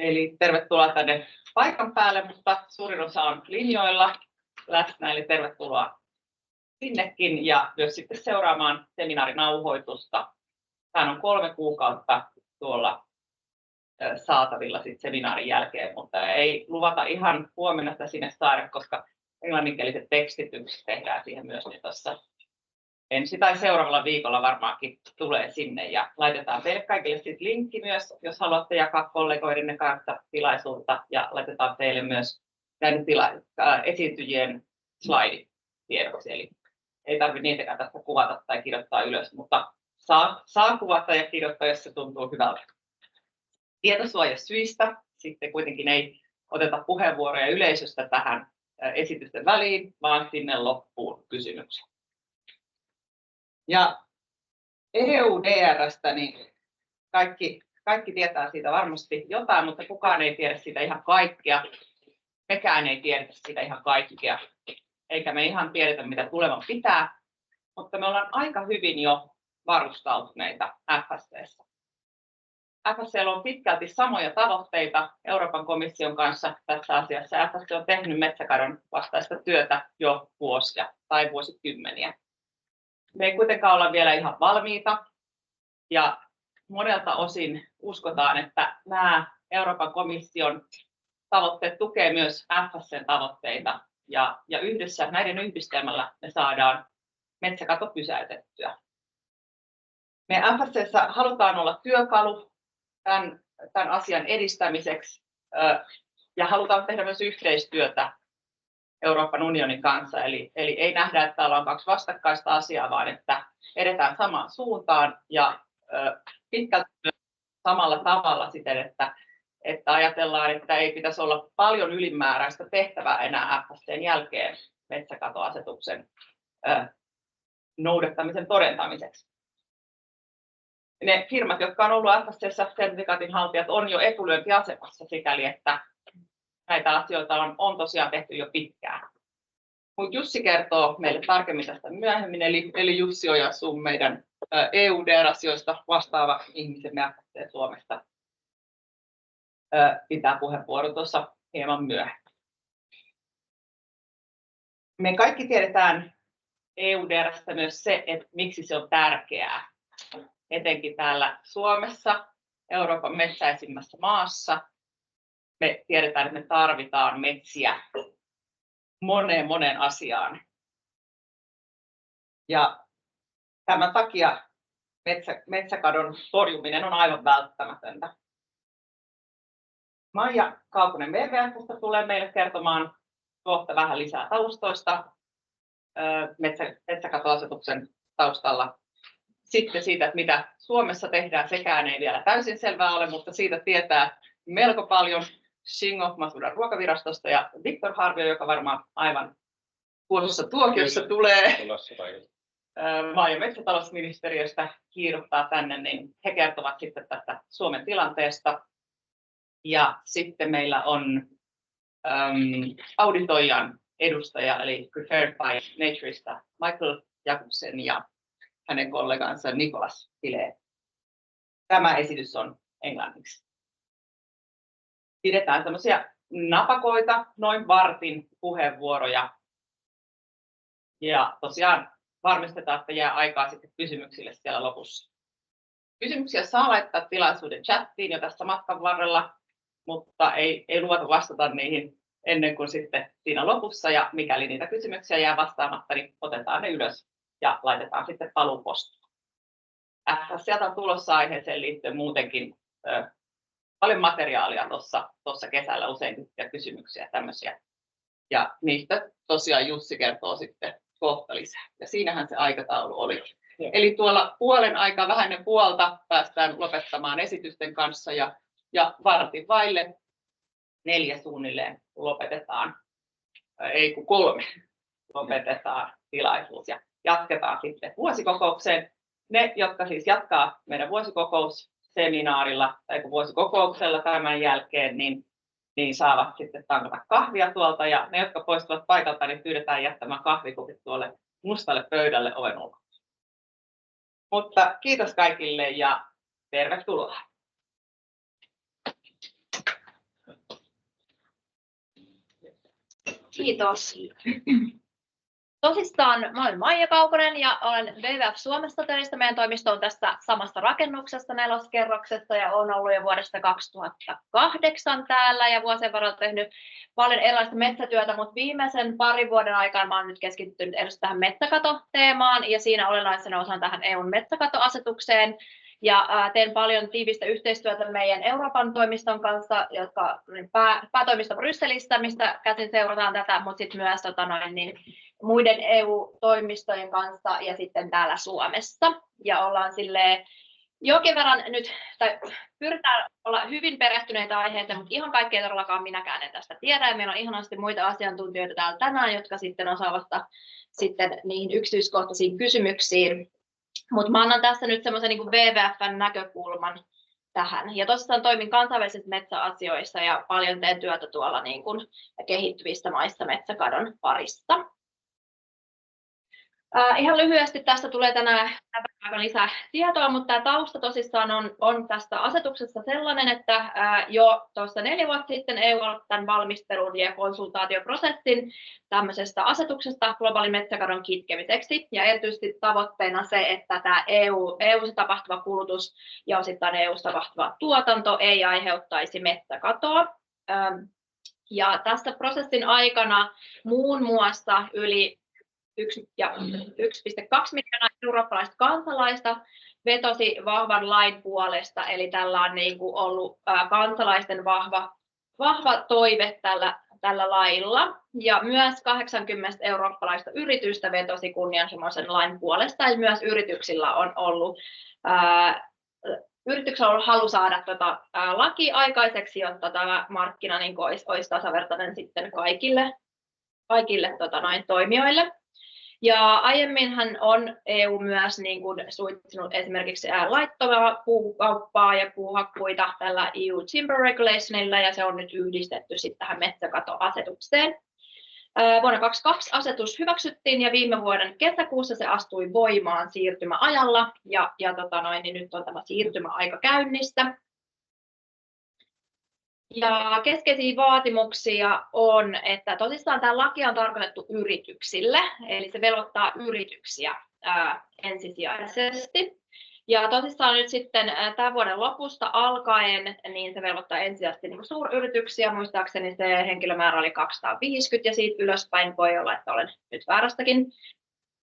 Eli tervetuloa tänne paikan päälle, mutta suurin osa on linjoilla läsnä, eli tervetuloa sinnekin ja myös sitten seuraamaan seminaarinauhoitusta. Tämä on 3 kuukautta tuolla saatavilla sitten seminaarin jälkeen, mutta ei luvata ihan huomenna sitä sinne saada, koska englanninkieliset tekstitykset tehdään siihen myös niin tuossa ensi tai seuraavalla viikolla varmaankin tulee sinne ja laitetaan teille kaikille sitten linkki myös, jos haluatte jakaa kollegoidenne kanssa tilaisuutta ja laitetaan teille myös näiden esiintyjien slaidit tiedoksi, eli ei tarvitse niitäkään tästä kuvata tai kirjoittaa ylös, mutta saa kuvata ja kirjoittaa, jos se tuntuu hyvältä. Tietosuojasyistä sitten kuitenkin ei oteta puheenvuoroja yleisöstä tähän esitysten väliin, vaan sinne loppuun kysymyksiä. Ja EUDR:stä niin kaikki tietää siitä varmasti jotain, mutta kukaan ei tiedä siitä ihan kaikkea. Mekään ei tiedetä siitä ihan kaikkea, eikä me ihan tiedetä, mitä tulevan pitää, mutta me ollaan aika hyvin jo varustautuneita FSC:ssä. FSC:llä on pitkälti samoja tavoitteita Euroopan komission kanssa tässä asiassa. FSC on tehnyt metsäkadon vastaista työtä jo vuosia tai vuosikymmeniä. Me ei kuitenkaan olla vielä ihan valmiita ja monelta osin uskotaan, että nämä Euroopan komission tavoitteet tukee myös FSC:n tavoitteita ja yhdessä näiden yhdistelmällä me saadaan metsäkato pysäytettyä. Me FSC:ssä halutaan olla työkalu tämän asian edistämiseksi ja halutaan tehdä myös yhteistyötä Euroopan unionin kanssa, eli ei nähdä, että täällä on 2 vastakkaista asiaa, vaan että edetään samaan suuntaan ja pitkälti samalla tavalla siten, että ajatellaan, että ei pitäisi olla paljon ylimääräistä tehtävää enää FSC:n jälkeen metsäkatoasetuksen noudattamisen todentamiseksi. Ne firmat, jotka on ollut FSC:ssä sertifikaatin haltijat, on jo etulyöntiasemassa sikäli, että näitä asioita on tosiaan tehty jo pitkään. Mutta Jussi kertoo meille tarkemmin tästä myöhemmin, eli Jussi Ojansuu, meidän EUDR-asioista vastaava ihmisemme FSC Suomesta, pitää puheenvuoro tuossa hieman myöhemmin. Me kaikki tiedetään EUDR:stä myös se, että miksi se on tärkeää, etenkin täällä Suomessa, Euroopan metsäisimmässä maassa. Me tiedetään, että me tarvitaan metsiä moneen asiaan. Ja tämän takia metsäkadon torjuminen on aivan välttämätöntä. Maija Kaukonen WWF:stä tulee meille kertomaan kohta vähän lisää taustoista metsäkatoasetuksen taustalla. Sitten siitä, että mitä Suomessa tehdään, sekään ei vielä täysin selvää ole, mutta siitä tietää melko paljon Shingo Masudan ruokavirastosta ja Viktor Harvio, joka varmaan aivan tuossa tuokiossa tulee maa- ja metsätalousministeriöstä kiirottaa tänne, niin he kertovat sitten tästä Suomen tilanteesta. Ja sitten meillä on auditoijan edustaja, eli Preferred by Natureista Michael Jakobsen ja hänen kollegansa Nicolas Filet. Tämä esitys on englanniksi. Pidetään tämmöisiä napakoita, noin vartin puheenvuoroja. Ja tosiaan varmistetaan, että jää aikaa sitten kysymyksille siellä lopussa. Kysymyksiä saa laittaa tilaisuuden chattiin jo tässä matkan varrella, mutta ei luvata vastata niihin ennen kuin sitten siinä lopussa. Ja mikäli niitä kysymyksiä jää vastaamatta, niin otetaan ne ylös ja laitetaan sitten paluupostiin. Sieltä on tulossa aiheeseen liittyen muutenkin paljon materiaalia tuossa kesällä, usein kysymyksiä tämmöisiä. Ja niistä tosiaan Jussi kertoo sitten kohta lisää. Ja siinähän se aikataulu oli. Eli tuolla puolen aikaa, vähän ennen puolta, päästään lopettamaan esitysten kanssa ja vartin vaille 4 suunnilleen lopetetaan, ei kun 3 lopetetaan tilaisuus ja jatketaan sitten vuosikokoukseen. Ne, jotka siis jatkaa meidän vuosikokousseminaarilla tai vuosikokouksella tämän jälkeen, niin saavat sitten tankata kahvia tuolta ja ne, jotka poistuvat paikalta, niin pyydetään jättämään kahvikupit tuolle mustalle pöydälle oven ulkopuolelle. Mutta kiitos kaikille ja tervetuloa. Kiitos. Tosissaan mä olen Maija Kaukonen ja olen WWF Suomesta töissä. Meidän toimisto on tässä samassa rakennuksessa 4. kerroksessa ja olen ollut jo vuodesta 2008 täällä ja vuosien varrella tehnyt paljon erilaista metsätyötä, mutta viimeisen parin vuoden aikana mä olen nyt keskittynyt tähän metsäkatoteemaan ja siinä olennaisena osan tähän EUn metsäkatoasetukseen. Ja teen paljon tiivistä yhteistyötä meidän Euroopan toimiston kanssa, jotka päätoimisto Brysselistä, mistä käsin seurataan tätä, mutta sitten myös muiden EU-toimistojen kanssa ja sitten täällä Suomessa. Ja ollaan jonkin verran nyt, tai pyritään olla hyvin perehtyneitä aiheita, mutta ihan kaikkea todellakaan minäkään en tästä tiedä. Ja meillä on ihanasti muita asiantuntijoita täällä tänään, jotka sitten osaavat sitten niihin yksityiskohtaisiin kysymyksiin. Mutta mä annan tässä nyt semmoisen niin kuin WWF:n näkökulman tähän. Ja tosiaan toimin kansainvälisissä metsäasioissa ja paljon teen työtä tuolla niin kuin kehittyvissä maissa metsäkadon parissa. Ihan lyhyesti tästä tulee tänään lisää tietoa, mutta tämä tausta tosissaan on tästä asetuksessa sellainen, että jo tuossa 4 vuotta sitten EU aloitti tämän valmistelun ja konsultaatioprosessin tämmöisestä asetuksesta globaalin metsäkadon kitkemiseksi. Ja erityisesti tavoitteena se, että tämä EU:ssa tapahtuva kulutus ja osittain EU:ssa tapahtuva tuotanto ei aiheuttaisi metsäkatoa. Ja tässä prosessin aikana muun muassa yli 1,2 miljoonaa eurooppalaista kansalaista vetosi vahvan lain puolesta, eli tällä on niin kuin ollut kansalaisten vahva toive tällä lailla. Ja myös 80 eurooppalaista yritystä vetosi kunnianhimoisen lain puolesta, eli myös yrityksillä on ollut halu saada laki aikaiseksi, jotta tämä markkina niin olisi tasavertainen sitten kaikille toimijoille. Ja aiemminhan on EU myös niin kuin suitsinut esimerkiksi laittomaa puukauppaa ja puuhakkuita tällä EU Timber Regulationilla, ja se on nyt yhdistetty sitten tähän metsäkatoasetukseen. Vuonna 2022 asetus hyväksyttiin ja viime vuoden kesäkuussa se astui voimaan siirtymäajalla, ja niin nyt on tämä siirtymäaika käynnissä. Ja keskeisiä vaatimuksia on, että tosissaan tämä laki on tarkoitettu yrityksille, eli se velvoittaa yrityksiä ensisijaisesti. Ja tosissaan nyt sitten tämän vuoden lopusta alkaen, niin se velvoittaa ensisijaisesti niin suuryrityksiä, muistaakseni se henkilömäärä oli 250 ja siitä ylöspäin voi olla, että olen nyt väärästäkin,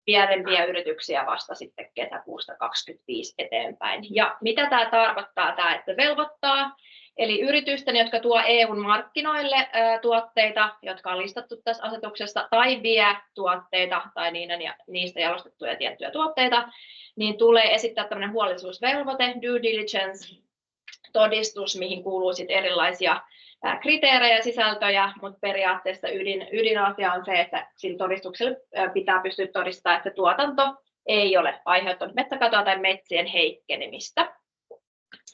pienempiä yrityksiä vasta sitten kesäkuusta 2025 eteenpäin. Ja mitä tämä tarkoittaa, että se velvoittaa? Eli yritysten, jotka tuo EUn markkinoille tuotteita, jotka on listattu tässä asetuksessa, tai vie tuotteita tai niistä jalostettuja tiettyjä tuotteita, niin tulee esittää tämmöinen huolellisuusvelvoite, due diligence-todistus, mihin kuuluu sitten erilaisia kriteerejä ja sisältöjä, mutta periaatteessa ydinasia on se, että sillä todistuksella pitää pystyä todistamaan, että se tuotanto ei ole aiheuttanut metsäkatoa tai metsien heikkenemistä.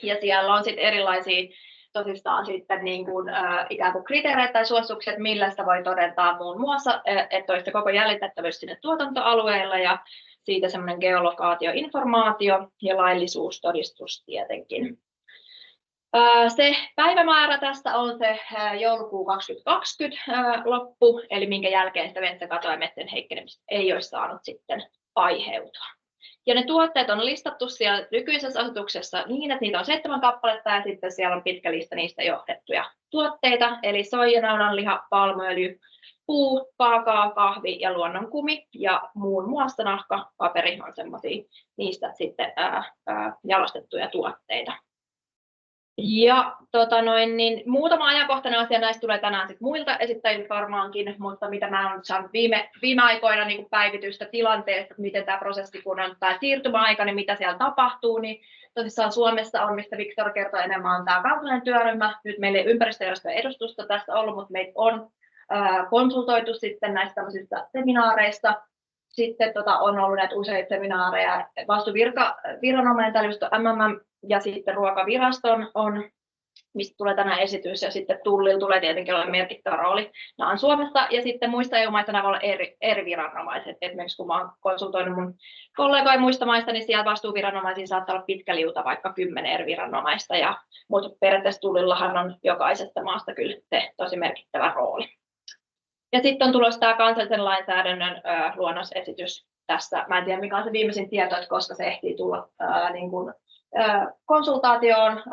Ja siellä on sitten erilaisia tosissaan sitten niin kuin, ikään kuin kriteereitä tai suositukset, millä sitä voi todentaa muun muassa, että olisi koko jäljitettävyys sinne tuotantoalueella ja siitä semmoinen geolokaatioinformaatio ja laillisuustodistus tietenkin. Se päivämäärä tästä on se joulukuu 2020 loppu, eli minkä jälkeen sitä metsäkatoa ja metsän heikkenemistä ei olisi saanut sitten aiheutua. Ja ne tuotteet on listattu siellä nykyisessä asetuksessa niin, että niitä on 7 kappaletta ja sitten siellä on pitkä lista niistä johdettuja tuotteita, eli soijanaudanliha, palmuöljy, puu, kaakaa, kahvi ja luonnonkumi ja muun muassa nahka, paperi on semmoisia niistä sitten jalostettuja tuotteita. Ja niin muutama ajankohtainen asia näistä tulee tänään sit muilta esittäjiltä varmaankin, mutta mitä mä olen saanut viime aikoina niin päivitystä tilanteesta, miten tämä prosessi, kun on tämä siirtymäaika, niin mitä siellä tapahtuu, niin tosissaan Suomessa on, mistä Viktor kertoo enemmän, on tämä kansallinen työryhmä. Nyt meillä ei ympäristöjärjestöjen edustusta tässä ollut, mutta meitä on konsultoitu sitten näistä tämmöisistä seminaareista. Sitten on ollut näitä useita seminaareja, vastuuviranomainen, täällä just MMM ja sitten Ruokaviraston on, mistä tulee tänään esitys, ja sitten Tullilla tulee tietenkin olla merkittävä rooli. Nämä on Suomessa, ja sitten muista EU-maista nämä voi olla eri viranomaiset. Esimerkiksi kun olen konsultoinut mun kollegoja muista maista, niin siellä vastuuviranomaisia saattaa olla pitkä liuta, vaikka 10 eri viranomaista, mutta periaatteessa Tullillahan on jokaisesta maasta kyllä se tosi merkittävä rooli. Ja sitten on tulossa tämä kansallisen lainsäädännön luonnosesitys tässä. Mä en tiedä, mikä on se viimeisin tieto, että koska se ehtii tulla niin kuin, konsultaatioon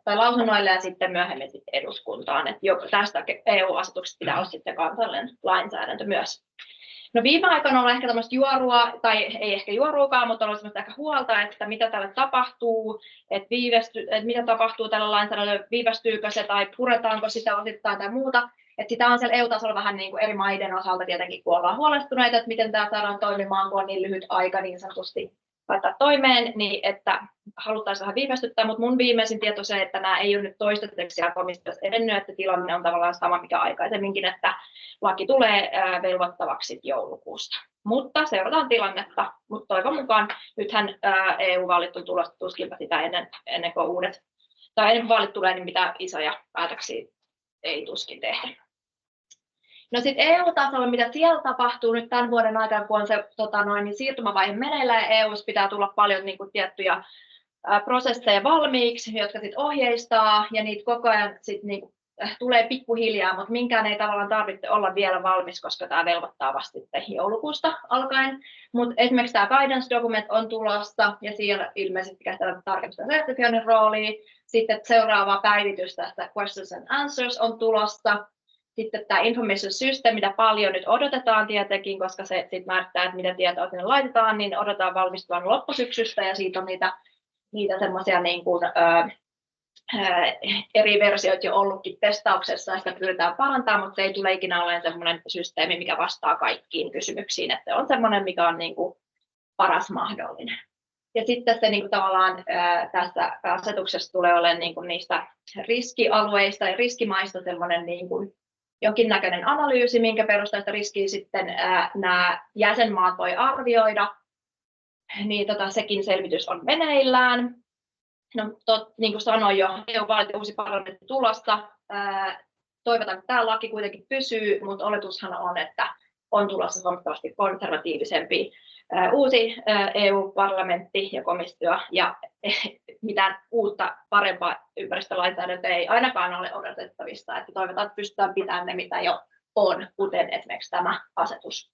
tai lausunnoille ja sitten myöhemmin sitten eduskuntaan. Et tästä EU-asetuksesta pitää olla sitten kansallinen lainsäädäntö myös. No viime aikoina on ollut ehkä tämmöistä juorua, tai ei ehkä juoruakaan, mutta on ollut semmoista ehkä huolta, että mitä tälle tapahtuu, että mitä tapahtuu tällä lainsäädännöllä, viivästyykö se tai puretaanko sitä osittain tai muuta. Että sitä on siellä EU-tasolla vähän niin kuin eri maiden osalta tietenkin, kun ollaan huolestuneita, että miten tämä saadaan toimimaan, kun on niin lyhyt aika niin sanotusti laittaa toimeen, niin että haluttaisiin vähän viivästyttää, mutta mun viimeisin tieto se, että nämä ei ole nyt toistaiseksi siellä komissiossa edennyt, että tilanne on tavallaan sama mikä aikaisemminkin, että laki tulee velvoittavaksi joulukuusta. Mutta seurataan tilannetta, mutta toivon mukaan nythän EU-vaalit on tulossa tuskinpä sitä ennen kuin ennen vaalit tulee, niin mitä isoja päätöksiä ei tuskin tehdä. No sitten EU-tasolla, mitä siellä tapahtuu nyt tämän vuoden aikana, kun on se niin siirtymävaihe meneillään, ja EU:ssa pitää tulla paljon niin kuin, tiettyjä prosesseja valmiiksi, jotka sitten ohjeistaa, ja niitä koko ajan sit, niin kuin, tulee pikkuhiljaa, mutta minkään ei tavallaan tarvitse olla vielä valmis, koska tämä velvoittaa vasta joulukuusta alkaen. Mutta esimerkiksi tämä guidance document on tulossa, ja siellä ilmeisesti käsitellään tarkemmin sertifioinnin roolia. Sitten seuraava päivitys tästä questions and answers on tulossa. Sitten tämä information system, mitä paljon nyt odotetaan tietenkin, koska se sitten määrittää, että mitä tietoa sinne laitetaan, niin odotetaan valmistuvan loppusyksystä, ja siitä on niitä semmoisia niin kuin, eri versioita jo ollutkin testauksessa, ja sitä pyritään parantamaan, mutta se ei tule ikinä olemaan semmoinen systeemi, mikä vastaa kaikkiin kysymyksiin, että se on semmoinen, mikä on niin kuin paras mahdollinen. Ja sitten se niin kuin tavallaan tässä asetuksessa tulee olemaan niin kuin niistä riskialueista ja riskimaista semmoinen niin kuin jonkinnäköinen analyysi, minkä perusteella riskiä sitten nämä jäsenmaat voi arvioida, niin sekin selvitys on meneillään. No, niin kuin sanoin jo, EU-vaalit ja uusi parlamentti tulossa. Toivotaan, että tämä laki kuitenkin pysyy, mutta oletushan on, että on tulossa huomattavasti konservatiivisempi uusi EU-parlamentti ja komissio, ja mitään uutta parempaa ympäristölainsäädäntöä ei ainakaan ole odotettavissa, että toivotaan, että pystytään pitämään ne, mitä jo on, kuten esimerkiksi tämä asetus.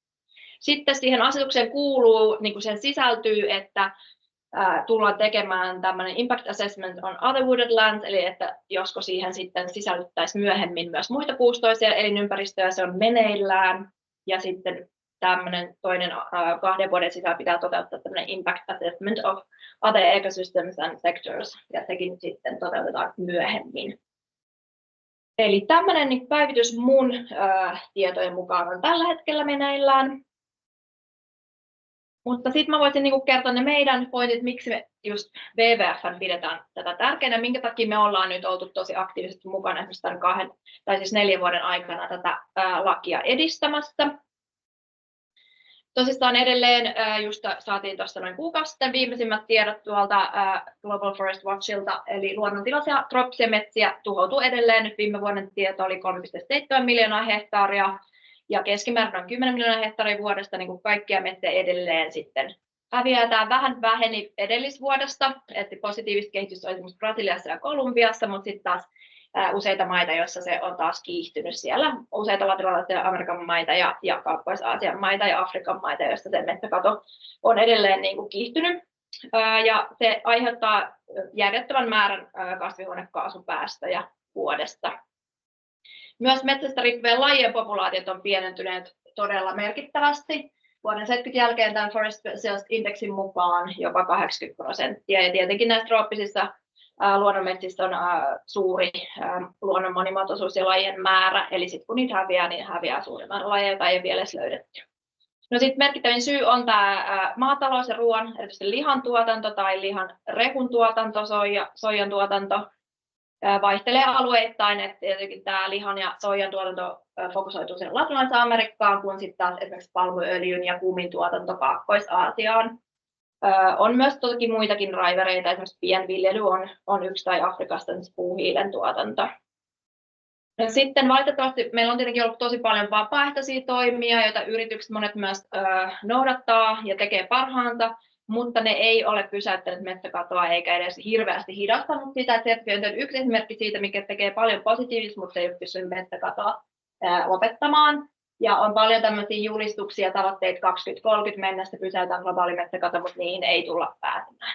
Sitten siihen asetukseen kuuluu, niin kuin sen sisältyy, että tullaan tekemään tämmöinen impact assessment on other wooded lands, eli että josko siihen sitten sisällyttäisiin myöhemmin myös muita puustoisia elinympäristöjä, se on meneillään, ja sitten tämmöinen toinen 2 vuoden sisällä pitää toteuttaa tämmöinen impact assessment of other ecosystems and sectors, ja sekin sitten toteutetaan myöhemmin. Eli tämmöinen niin päivitys mun tietojen mukaan on tällä hetkellä meneillään. Mutta sitten mä voisin niin kertoa ne meidän pointit, miksi me just WWF:n pidetään tätä tärkeänä, minkä takia me ollaan nyt oltu tosi aktiivisesti mukana esimerkiksi tämän 4 vuoden aikana tätä lakia edistämässä. Tosissaan edelleen, just saatiin tuossa noin kuukausi sitten viimeisimmät tiedot tuolta Global Forest Watchilta, eli luonnontilaisia trooppisia metsiä tuhoutuu edelleen. Nyt viime vuoden tieto oli 3,7 miljoonaa hehtaaria, ja keskimäärin on 10 miljoonaa hehtaaria vuodesta, niin kuin kaikkia metsiä edelleen sitten häviää. Tämä vähän väheni edellisvuodesta, että positiivista kehitystä on esimerkiksi Brasiliassa ja Kolumbiassa, mutta sitten taas useita maita, joissa se on taas kiihtynyt siellä, useita latinalaisia Amerikan maita ja Kaakkois-Aasian maita ja Afrikan maita, joissa se metsäkato on edelleen niin kuin kiihtynyt. Ja se aiheuttaa järjettömän määrän kasvihuonekaasupäästöjä vuodesta. Myös metsästä riippuvien lajien populaatiot on pienentyneet todella merkittävästi. Vuoden 70 jälkeen tämän Forest Specialist Indexin mukaan jopa 80%. Ja tietenkin näissä trooppisissa luonnonmetsissä on suuri luonnon monimuotoisuus ja lajien määrä. Eli sitten kun niitä häviää, niin häviää suurimman lajeja, joita ei ole vielä edes löydetty. No sitten merkittävin syy on tämä maatalous ja ruoan, erityisesti lihan tuotanto tai lihan rehun tuotanto, soijan tuotanto. Vaihtelee alueittain, että tietenkin tämä lihan ja soijan tuotanto fokusoituu sinne Latinalaiseen Amerikkaan, kun sitten taas esimerkiksi palmuöljyn ja kuumin tuotanto Kaakkois-Aasiaan. On myös toki muitakin drivereita, esimerkiksi pienviljely on yksi, tai Afrikasta puuhiilen tuotanto. No sitten valitettavasti meillä on tietenkin ollut tosi paljon vapaaehtoisia toimia, joita yritykset monet myös noudattaa ja tekee parhaansa, mutta ne ei ole pysäyttänyt metsäkatoa eikä edes hirveästi hidastanut sitä. Sertifiointi on yksi esimerkki siitä, mikä tekee paljon positiivista, mutta ei ole pystynyt metsäkatoa lopettamaan. Ja on paljon tämmöisiä julistuksia ja tavoitteita 2030 mennessä pysäytään globaali metsäkato, mutta niihin ei tulla pääsemään.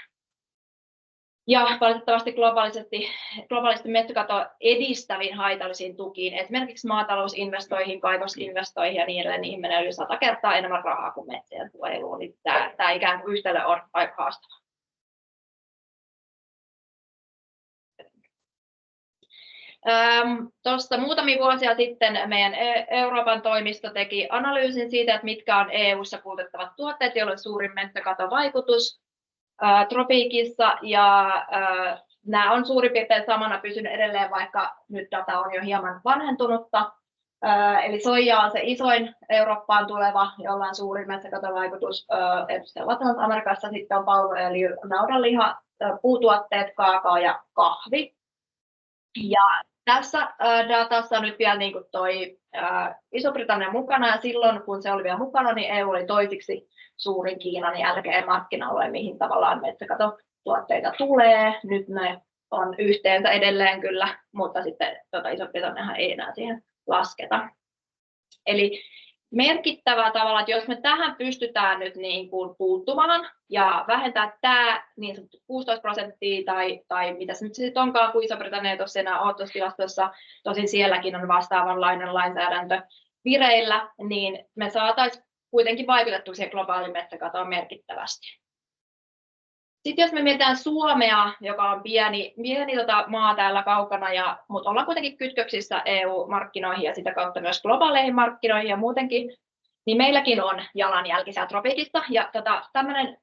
Ja valitettavasti globaalisti metsäkato edistäviin haitallisiin tukiin, esimerkiksi maatalousinvestoihin, kaivosinvestoihin ja niin edelleen, niihin menee yli 100 kertaa enemmän rahaa kuin metsien suojeluun. Niin tämä ikään kuin yhtälö on aika haastava. Tuossa muutamia vuosia sitten meidän Euroopan toimisto teki analyysin siitä, että mitkä on EU:ssa kulutettavat tuotteet, joilla on suurin metsäkatovaikutus tropiikissa, ja nämä on suurin piirtein samana pysynyt edelleen, vaikka nyt data on jo hieman vanhentunutta. Eli soija on se isoin Eurooppaan tuleva, jolla on suurin metsäkatovaikutus. Latinalaisessa Amerikassa sitten on palmuöljy, naudanliha, puutuotteet, kaakao ja kahvi. Ja tässä datassa nyt vielä niin kuin toi Iso-Britannia mukana, ja silloin kun se oli vielä mukana, niin EU oli toisiksi suurin Kiinan jälkeen markkina-alue, mihin tavallaan metsäkatotuotteita tulee. Nyt ne on yhteensä edelleen kyllä, mutta sitten Iso-Britanniahan ei enää siihen lasketa. Eli merkittävää tavalla, että jos me tähän pystytään nyt niin kuin puuttumaan ja vähentää tämä niin sanottu 16% tai mitä se nyt sitten onkaan, kun Iso-Britannia ei tuossa enää ole tuossa tilastossa, tosin sielläkin on vastaavanlainen lainsäädäntö vireillä, niin me saataisiin kuitenkin vaikutettua siihen globaaliin metsäkatoon merkittävästi. Sitten jos me mietitään Suomea, joka on pieni maa täällä kaukana, mutta ollaan kuitenkin kytköksissä EU-markkinoihin ja sitä kautta myös globaaleihin markkinoihin ja muutenkin, niin meilläkin on jalanjälki siellä tropiikissa. Ja tämmöinen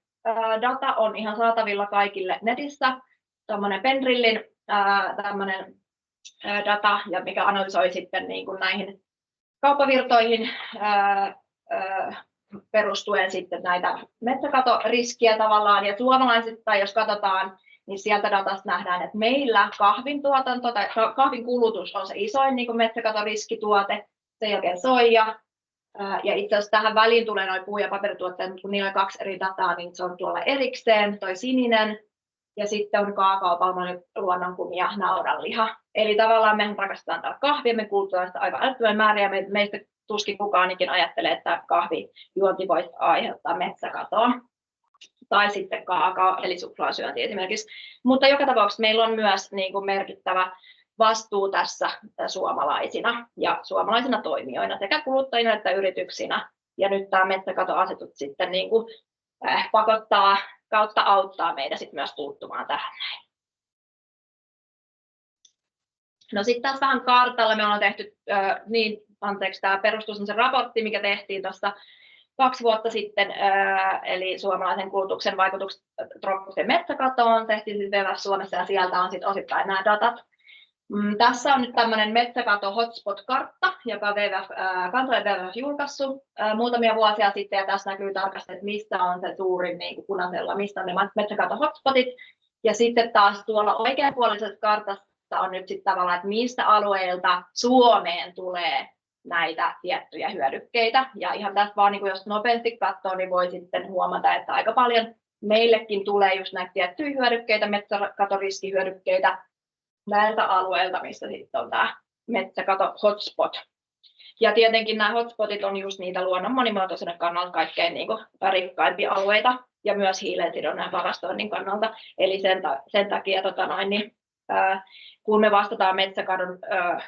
data on ihan saatavilla kaikille netissä, tämmöinen Pendrillin tämmöinen data, mikä analysoi sitten niin kuin näihin kauppavirtoihin perustuen sitten näitä metsäkatoriskiä tavallaan, ja suomalaisista, jos katsotaan, niin sieltä datasta nähdään, että meillä kahvin tuotanto tai kahvin kulutus on se isoin niin kuin metsäkatoriskituote, sen jälkeen soija, ja itse asiassa tähän väliin tulee noin puu- ja paperituotteet, mutta kun niillä on kaksi eri dataa, niin se on tuolla erikseen, toi sininen, ja sitten on kaakao, palmuöljy, luonnonkumi ja naudanliha. Eli tavallaan me rakastetaan täällä kahvia, me kulutetaan sitä aivan älyttömän määriä, meistä tuskin kukaan ajattelee, että kahvijuonti voisi aiheuttaa metsäkatoa. Tai sitten kaakao, eli suklaasyönti esimerkiksi. Mutta joka tapauksessa meillä on myös niin kuin merkittävä vastuu tässä suomalaisina ja suomalaisina toimijoina, sekä kuluttajina että yrityksinä. Ja nyt tämä metsäkatoasetus sitten niin kuin pakottaa kautta auttaa meitä sitten myös puuttumaan tähän näin. No sitten taas vähän kartalla me ollaan tehty, tämä perustuu sen raportti, mikä tehtiin tuossa 2 vuotta sitten, eli suomalaisen kulutuksen vaikutukset trooppiseen metsäkatoon, tehtiin sitten Suomessa ja sieltä on sitten osittain nämä datat. Tässä on nyt tämmöinen metsäkato hotspot-kartta, joka kansallinen WWF julkaissut muutamia vuosia sitten, ja tässä näkyy tarkasti, että mistä on se suurin niin kuin punaisella, mistä on ne metsäkato hotspotit, ja sitten taas tuolla oikeanpuolisessa kartassa on nyt sitten tavallaan, että mistä alueilta Suomeen tulee näitä tiettyjä hyödykkeitä, ja ihan tässä vaan, niin jos nopeasti katsoo, niin voi sitten huomata, että aika paljon meillekin tulee just näitä tiettyjä hyödykkeitä, metsäkatoriskihyödykkeitä, näiltä alueilta, missä sitten on tämä metsäkato hotspot. Ja tietenkin nämä hotspotit on just niitä luonnon monimuotoisuuden kannalta kaikkein niin kuin rikkaimpia alueita ja myös hiilensidonnan ja varastoinnin kannalta. Eli sen takia kun me vastataan metsäkadon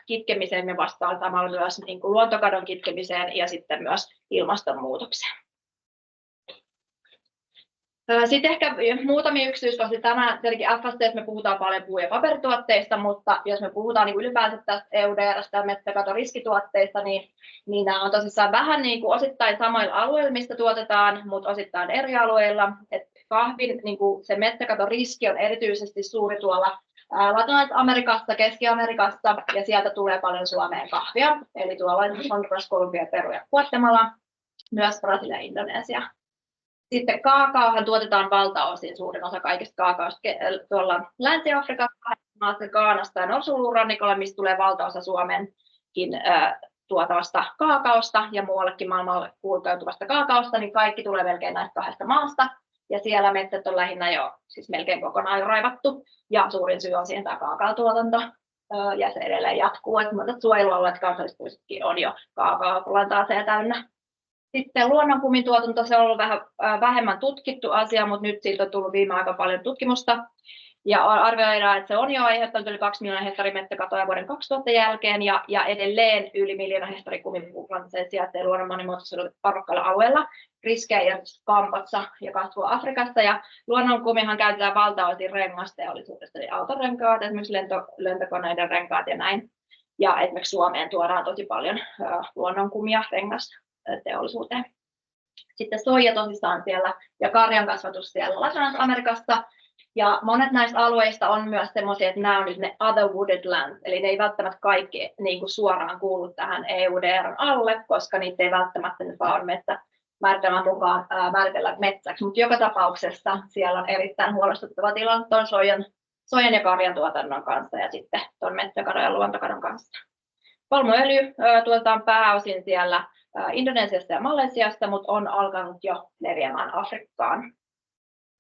kitkemiseen, me vastataan samalla myös niin kuin luontokadon kitkemiseen ja sitten myös ilmastonmuutokseen. Sitten ehkä muutamia yksityiskohtia. Tänään tietenkin FST:ssä me puhutaan paljon puu- ja paperituotteista, mutta jos me puhutaan niin ylipäänsä tästä EUDR:stä ja metsäkatoriskituotteista, niin nämä on tosissaan vähän niin kuin osittain samoilla alueilla, mistä tuotetaan, mutta osittain eri alueilla. Et kahvin niin kuin se metsäkatoriski on erityisesti suuri tuolla Latinalais-Amerikassa, Keski-Amerikassa, ja sieltä tulee paljon Suomeen kahvia. Eli tuolla on Honduras, Kolumbia, Peru ja Guatemala, myös Brasilia ja Indonesia. Sitten kaakaohan tuotetaan valtaosin, suurin osa kaikista kaakaosta tuolla Länsi-Afrikassa, Ghanasta ja Norsunluurannikolla, mistä tulee valtaosa Suomenkin tuotavasta kaakaosta ja muuallekin maailmalle kulkeutuvasta kaakaosta, niin kaikki tulee melkein näistä 2 maasta. Ja siellä metsät on lähinnä jo siis melkein kokonaan jo raivattu, ja suurin syy on siihen tämä kaakaotuotanto. ja se edelleen jatkuu. Että suojelualueet, kansallispuistotkin on jo kaakaoplantaatseja täynnä. Sitten luonnonkumin tuotanto, se on ollut vähän vähemmän tutkittu asia, mutta nyt siitä on tullut viime aika paljon tutkimusta. Ja arvioidaan, että se on jo aiheuttanut yli 2 miljoonaa hehtaaria metsäkatoa vuoden 2000 jälkeen, ja edelleen yli 1 miljoonaa hehtaaria kumipuuplantaatseja sijaitsee luonnon monimuotoisuuden arvokkailla alueilla, riskejä Kambodžassa ja kasvua Afrikassa. Ja luonnonkumihan käytetään valtaosin rengasteollisuudesta, eli autorenkaat, esimerkiksi lentokoneiden renkaat ja näin. Ja esimerkiksi Suomeen tuodaan tosi paljon luonnonkumia rengasteollisuuteen. Sitten soija tosissaan siellä ja karjan kasvatus siellä Latinalaisessa-Amerikassa. Ja monet näistä alueista on myös sellaisia, että nämä on nyt ne other wooded lands, eli ne ei välttämättä kaikki niin kuin suoraan kuulu tähän EUDR:n alle, koska niitä ei välttämättä nyt vaan määritelmän mukaan määritellä metsäksi. Mutta joka tapauksessa siellä on erittäin huolestuttava tilanne tuon sojan ja karjan tuotannon kanssa ja sitten tuon metsäkadon ja luontokadon kanssa. Palmuöljy tuotetaan pääosin siellä Indonesiassa ja Malesiassa, mutta on alkanut jo leviämään Afrikkaan.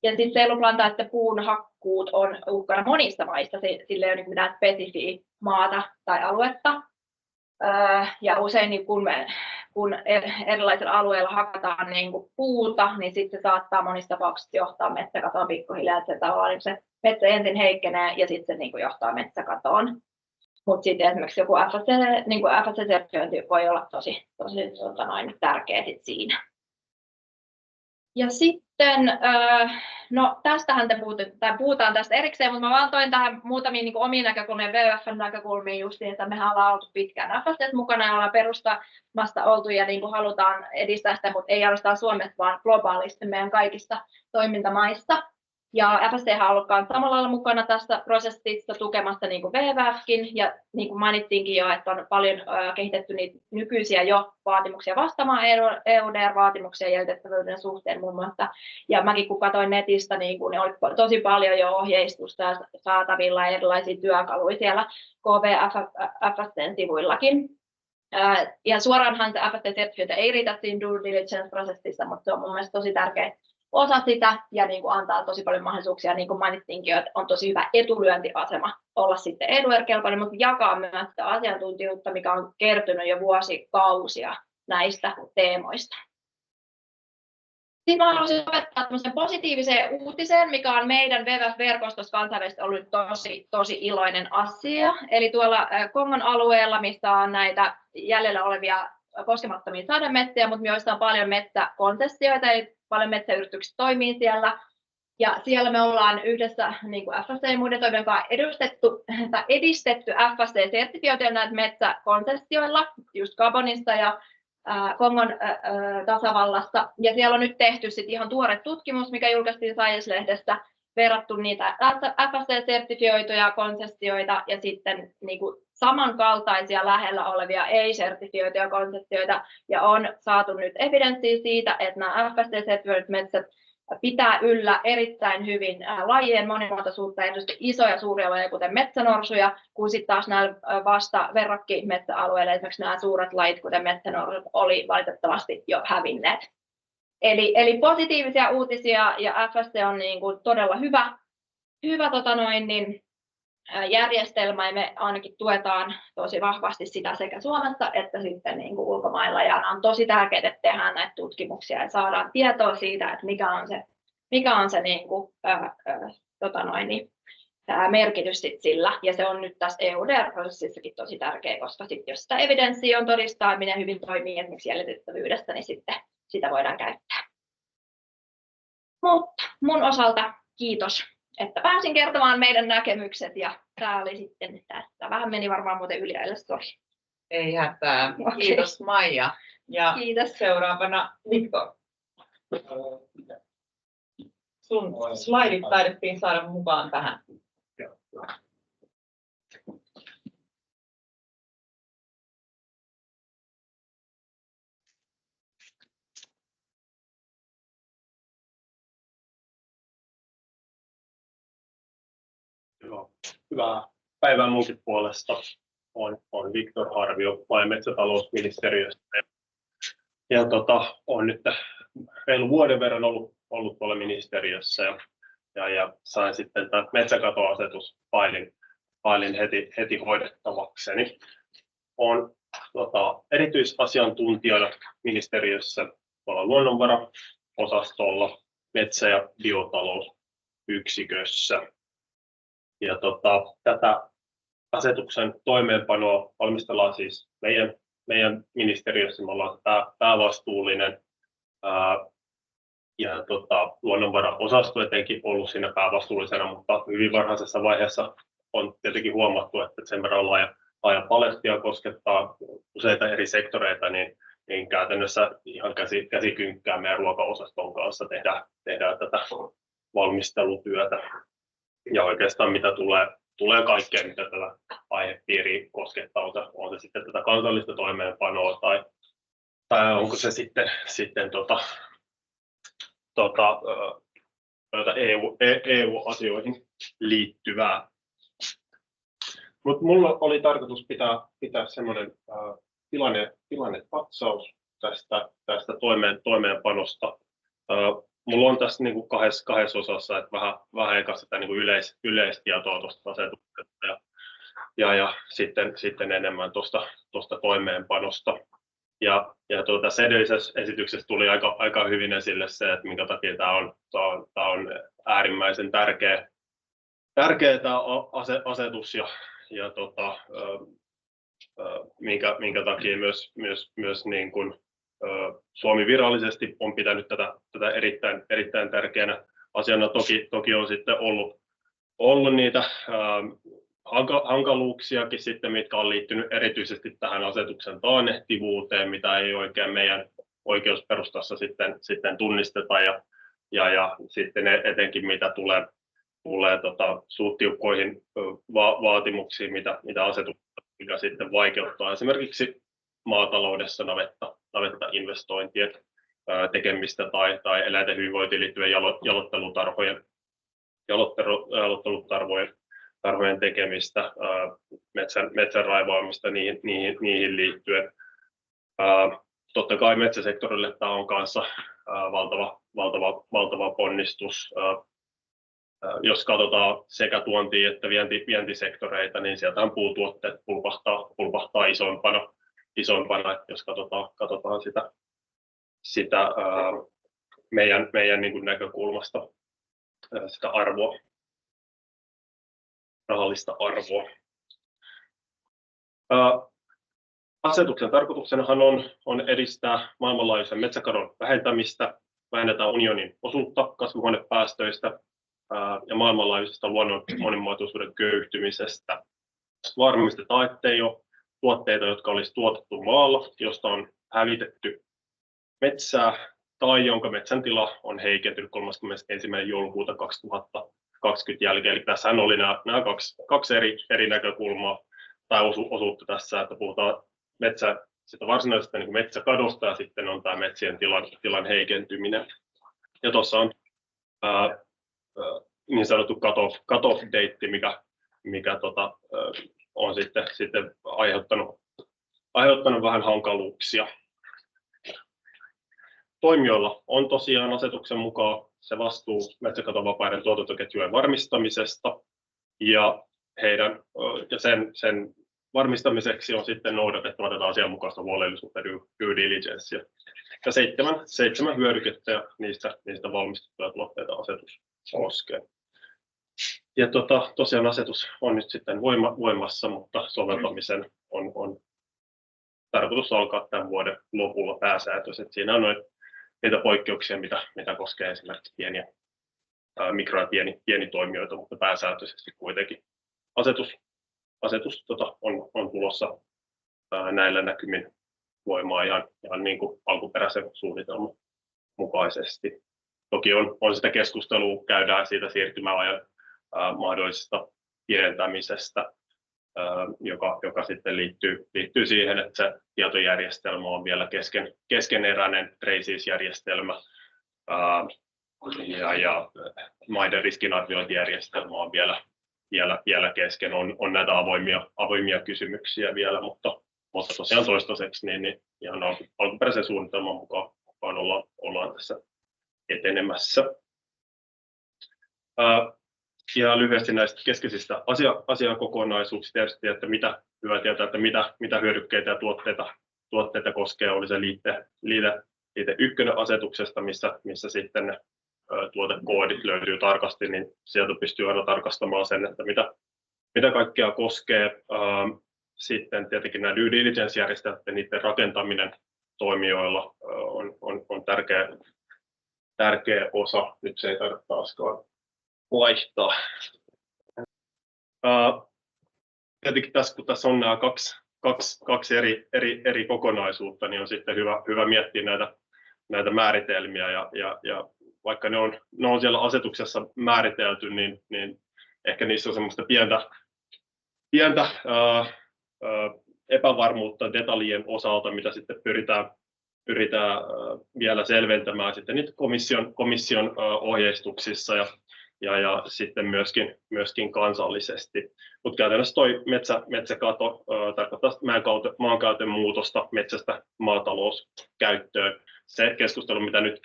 Ja sitten selluplantaatioiden puun hakkuut on uhkana monissa maissa, sillä ei ole mitään spesifiä maata tai aluetta. Ja usein niin kun erilaisilla alueilla hakataan niin kuin puuta, niin sitten se saattaa monissa tapauksissa johtaa metsäkatoon pikkuhiljaa. Että tavallaan se metsä ensin heikkenee ja sitten se niin kuin johtaa metsäkatoon. Mutta sitten esimerkiksi joku FSC-sertifiointi voi olla tosi tärkeä siinä. Ja sitten, no tästähän puhutaan tästä erikseen, mutta mä vaan toin tähän muutamia niin omia näkökulmia, WWF:n näkökulmia justiin, että mehän ollaan oltu pitkään FSC:ssä mukana ja ollaan perustamasta oltu ja niin kuin halutaan edistää sitä, mutta ei ainoastaan Suomessa, vaan globaalisti meidän kaikista toimintamaissa. Ja FSC on ollut samalla lailla mukana tässä prosessissa tukemassa niin kuin WWFkin, ja niin kuin mainittiinkin jo, että on paljon kehitetty niitä nykyisiä jo vaatimuksia vastaamaan EUDR-vaatimuksia jäljitettävyyden suhteen muun muassa. Ja mäkin kun katsoin netistä, niin oli tosi paljon jo ohjeistusta saatavilla ja erilaisia työkaluja siellä KVFSCn sivuillakin. Ja suoraanhan se FSC-sertifiointi ei riitä siinä due diligence-prosessissa, mutta se on mun mielestä tosi tärkeä osa sitä ja niin kuin antaa tosi paljon mahdollisuuksia, niin kuin mainittiinkin, että on tosi hyvä etulyöntiasema olla sitten EUDR-kelpoinen, mutta jakaa myös sitä asiantuntijuutta, mikä on kertynyt jo vuosikausia näistä teemoista. Sitten mä haluaisin opettaa tämmöisen positiivisen uutisen, mikä on meidän WWF-verkostossa kansainvälisesti ollut tosi iloinen asia. Eli tuolla Kongon alueella, missä on näitä jäljellä olevia koskemattomia sademetsiä, mutta myös on paljon metsäkonsessioita, eli paljon metsäyrityksiä toimii siellä. Ja siellä me ollaan yhdessä niin kuin FSC ja muiden toimijoiden kanssa edistetty FSC-sertifiointia näitä metsäkonsessioilla, just Gabonissa ja Kongon tasavallassa. Ja siellä on nyt tehty sit ihan tuore tutkimus, mikä julkaistiin Science-lehdessä, verrattu niitä FSC-sertifioituja konsessioita ja sitten niin kuin samankaltaisia lähellä olevia ei-sertifioituja konsessioita, ja on saatu nyt evidenssiä siitä, että nämä FSC-sertifioidut metsät pitää yllä erittäin hyvin lajien monimuotoisuutta, erityisesti isoja suuria lajeja, kuten metsänorsuja, kun sitten taas näillä vasta verrokkimetsäalueilla esimerkiksi nämä suuret lajit, kuten metsänorsut, oli valitettavasti jo hävinneet. Eli positiivisia uutisia, ja FSC on niin kuin todella hyvä järjestelmä, ja me ainakin tuetaan tosi vahvasti sitä sekä Suomessa että sitten niin kuin ulkomailla, ja on tosi tärkeää, että tehdään näitä tutkimuksia ja saadaan tietoa siitä, että mikä on se niin kuin, merkitys sit sillä, ja se on nyt tässä EUDR-prosessissakin tosi tärkeä, koska sit, jos sitä evidenssiä on todistaa, miten hyvin toimii esimerkiksi jäljitettävyydestä, niin sitten sitä voidaan käyttää. Mutta mun osalta kiitos, että pääsin kertomaan meidän näkemykset, ja tämä oli sitten tästä. Vähän meni varmaan muuten yli ajalla, sori. Ei hätää. Okay. Kiitos Maija. Ja kiitos. Seuraavana Viktor. Sun slaidit taidettiin saada mukaan tähän. Hyvää päivää munkin puolesta. Olen Viktor Harvio maa- ja metsätalousministeriöstä. Ja olen nyt reilu vuoden verran ollut tuolla ministeriössä ja sain sitten tämän metsäkatoasetusfailin hailin heti hoidettavakseni. Olen erityisasiantuntijana ministeriössä luonnonvaraosastolla metsä- ja biotalousyksikössä. Ja tätä asetuksen toimeenpanoa valmistellaan siis meidän ministeriössä. Me ollaan päävastuullinen ja luonnonvaraosasto etenkin ollut siinä päävastuullisena, mutta hyvin varhaisessa vaiheessa on tietenkin huomattu, että sen verran laaja palettia koskettaa useita eri sektoreita, niin käytännössä ihan käsikynkkää meidän ruokaosaston kanssa tehdään tätä valmistelutyötä. Ja oikeastaan mitä tulee kaikkeen, mitä tätä aihepiiriä koskettaa, on se sitten tätä kansallista toimeenpanoa tai onko se sitten EU-asioihin liittyvää. Mutta minulla oli tarkoitus pitää semmoinen tilannekatsaus tästä toimeenpanosta. Mulla on tässä niinku kahdessa osassa, että vähän eka sitä niinku yleistietoa tuosta asetuksesta ja sitten enemmän tuosta toimeenpanosta. Ja tässä edellisessä esityksessä tuli aika hyvin esille se, että minkä takia tämä on äärimmäisen tärkeä tämä asetus ja minkä takia myös niin kuin Suomi virallisesti on pitänyt tätä erittäin tärkeänä asiana. Toki on sitten ollut niitä hankaluuksiakin sitten, mitkä on liittynyt erityisesti tähän asetuksen taannehtivuuteen, mitä ei oikein meidän oikeusperustassa sitten tunnisteta ja sitten etenkin mitä tulee suht tiukkoihin vaatimuksiin, mitä asetuksessa, mikä sitten vaikeuttaa esimerkiksi maataloudessa navettainvestointien tekemistä tai eläinten hyvinvointiin liittyvien jalottelutarvojen tekemistä, metsän raivaamista niihin liittyen. Totta kai metsäsektorille tämä on kanssa valtava ponnistus. Jos katsotaan sekä tuontia että vientisektoreita, niin sieltähän puutuotteet pulpahtaa isompana, jos katsotaan sitä meidän niin kuin näkökulmasta sitä arvoa, rahallista arvoa. Asetuksen tarkoituksenahan on edistää maailmanlaajuisen metsäkadon vähentämistä, vähennetään unionin osuutta kasvihuonepäästöistä ja maailmanlaajuisesta luonnon monimuotoisuuden köyhtymisestä. Varmistetaan, ettei ole tuotteita, jotka olisi tuotettu maalla, josta on hävitetty metsää tai jonka metsän tila on heikentynyt 31. joulukuuta 2020 jälkeen. Eli tässähän oli nämä kaksi eri näkökulmaa tai osuutta tässä, että puhutaan sitä varsinaisesta niin kuin metsäkadosta ja sitten on tämä metsien tilan heikentyminen. Ja tuossa on niin sanottu cut-off date, mikä on sitten aiheuttanut vähän hankaluuksia. Toimijoilla on tosiaan asetuksen mukaan se vastuu metsäkatovapaiden tuotantoketjujen varmistamisesta ja sen varmistamiseksi on sitten noudatettava tätä asianmukaista huolellisuutta due diligencea. Ja seitsemän hyödykettä ja niistä valmistettuja tuotteita asetus koskee. Ja tosiaan asetus on nyt sitten voimassa, mutta soveltamisen on tarkoitus alkaa tämän vuoden lopulla pääsääntöisesti. Siinä on niitä poikkeuksia, mitä koskee esimerkiksi mikro- ja pienitoimijoita, mutta pääsääntöisesti kuitenkin asetus on tulossa näillä näkymin voimaan ihan niin kuin alkuperäisen suunnitelman mukaisesti. Toki on sitä keskustelua, käydään siitä siirtymäajan mahdollisesta pienentämisestä, joka sitten liittyy siihen, että se tietojärjestelmä on vielä keskeneräinen TRACES-järjestelmä ja maiden riskinarviointijärjestelmä on vielä kesken. On näitä avoimia kysymyksiä vielä, mutta tosiaan toistaiseksi niin ihan alkuperäisen suunnitelman mukaan ollaan tässä etenemässä. ihan lyhyesti näistä keskeisistä asiakokonaisuuksista tietysti, että mitä hyvä tietää, että mitä hyödykkeitä ja tuotteita koskee, oli se liite 1 asetuksesta, missä sitten ne tuotekoodit löytyy tarkasti, niin sieltä pystyy aina tarkastamaan sen, että mitä kaikkea koskee. Sitten tietenkin nämä due diligence-järjestelmät ja niiden rakentaminen toimijoilla on tärkeä osa. Nyt se ei taida taaskaan vaihtaa. Tietenkin kun tässä on nämä kaksi eri kokonaisuutta, niin on sitten hyvä miettiä näitä määritelmiä. Ja vaikka ne on siellä asetuksessa määritelty, niin ehkä niissä on semmoista pientä epävarmuutta detaljien osalta, mitä sitten pyritään vielä selventämään sitten niitä komission ohjeistuksissa ja sitten myöskin kansallisesti. Mutta käytännössä tuo metsäkato tarkoittaa maankäytön muutosta metsästä maatalouskäyttöön. Se keskustelu, mitä nyt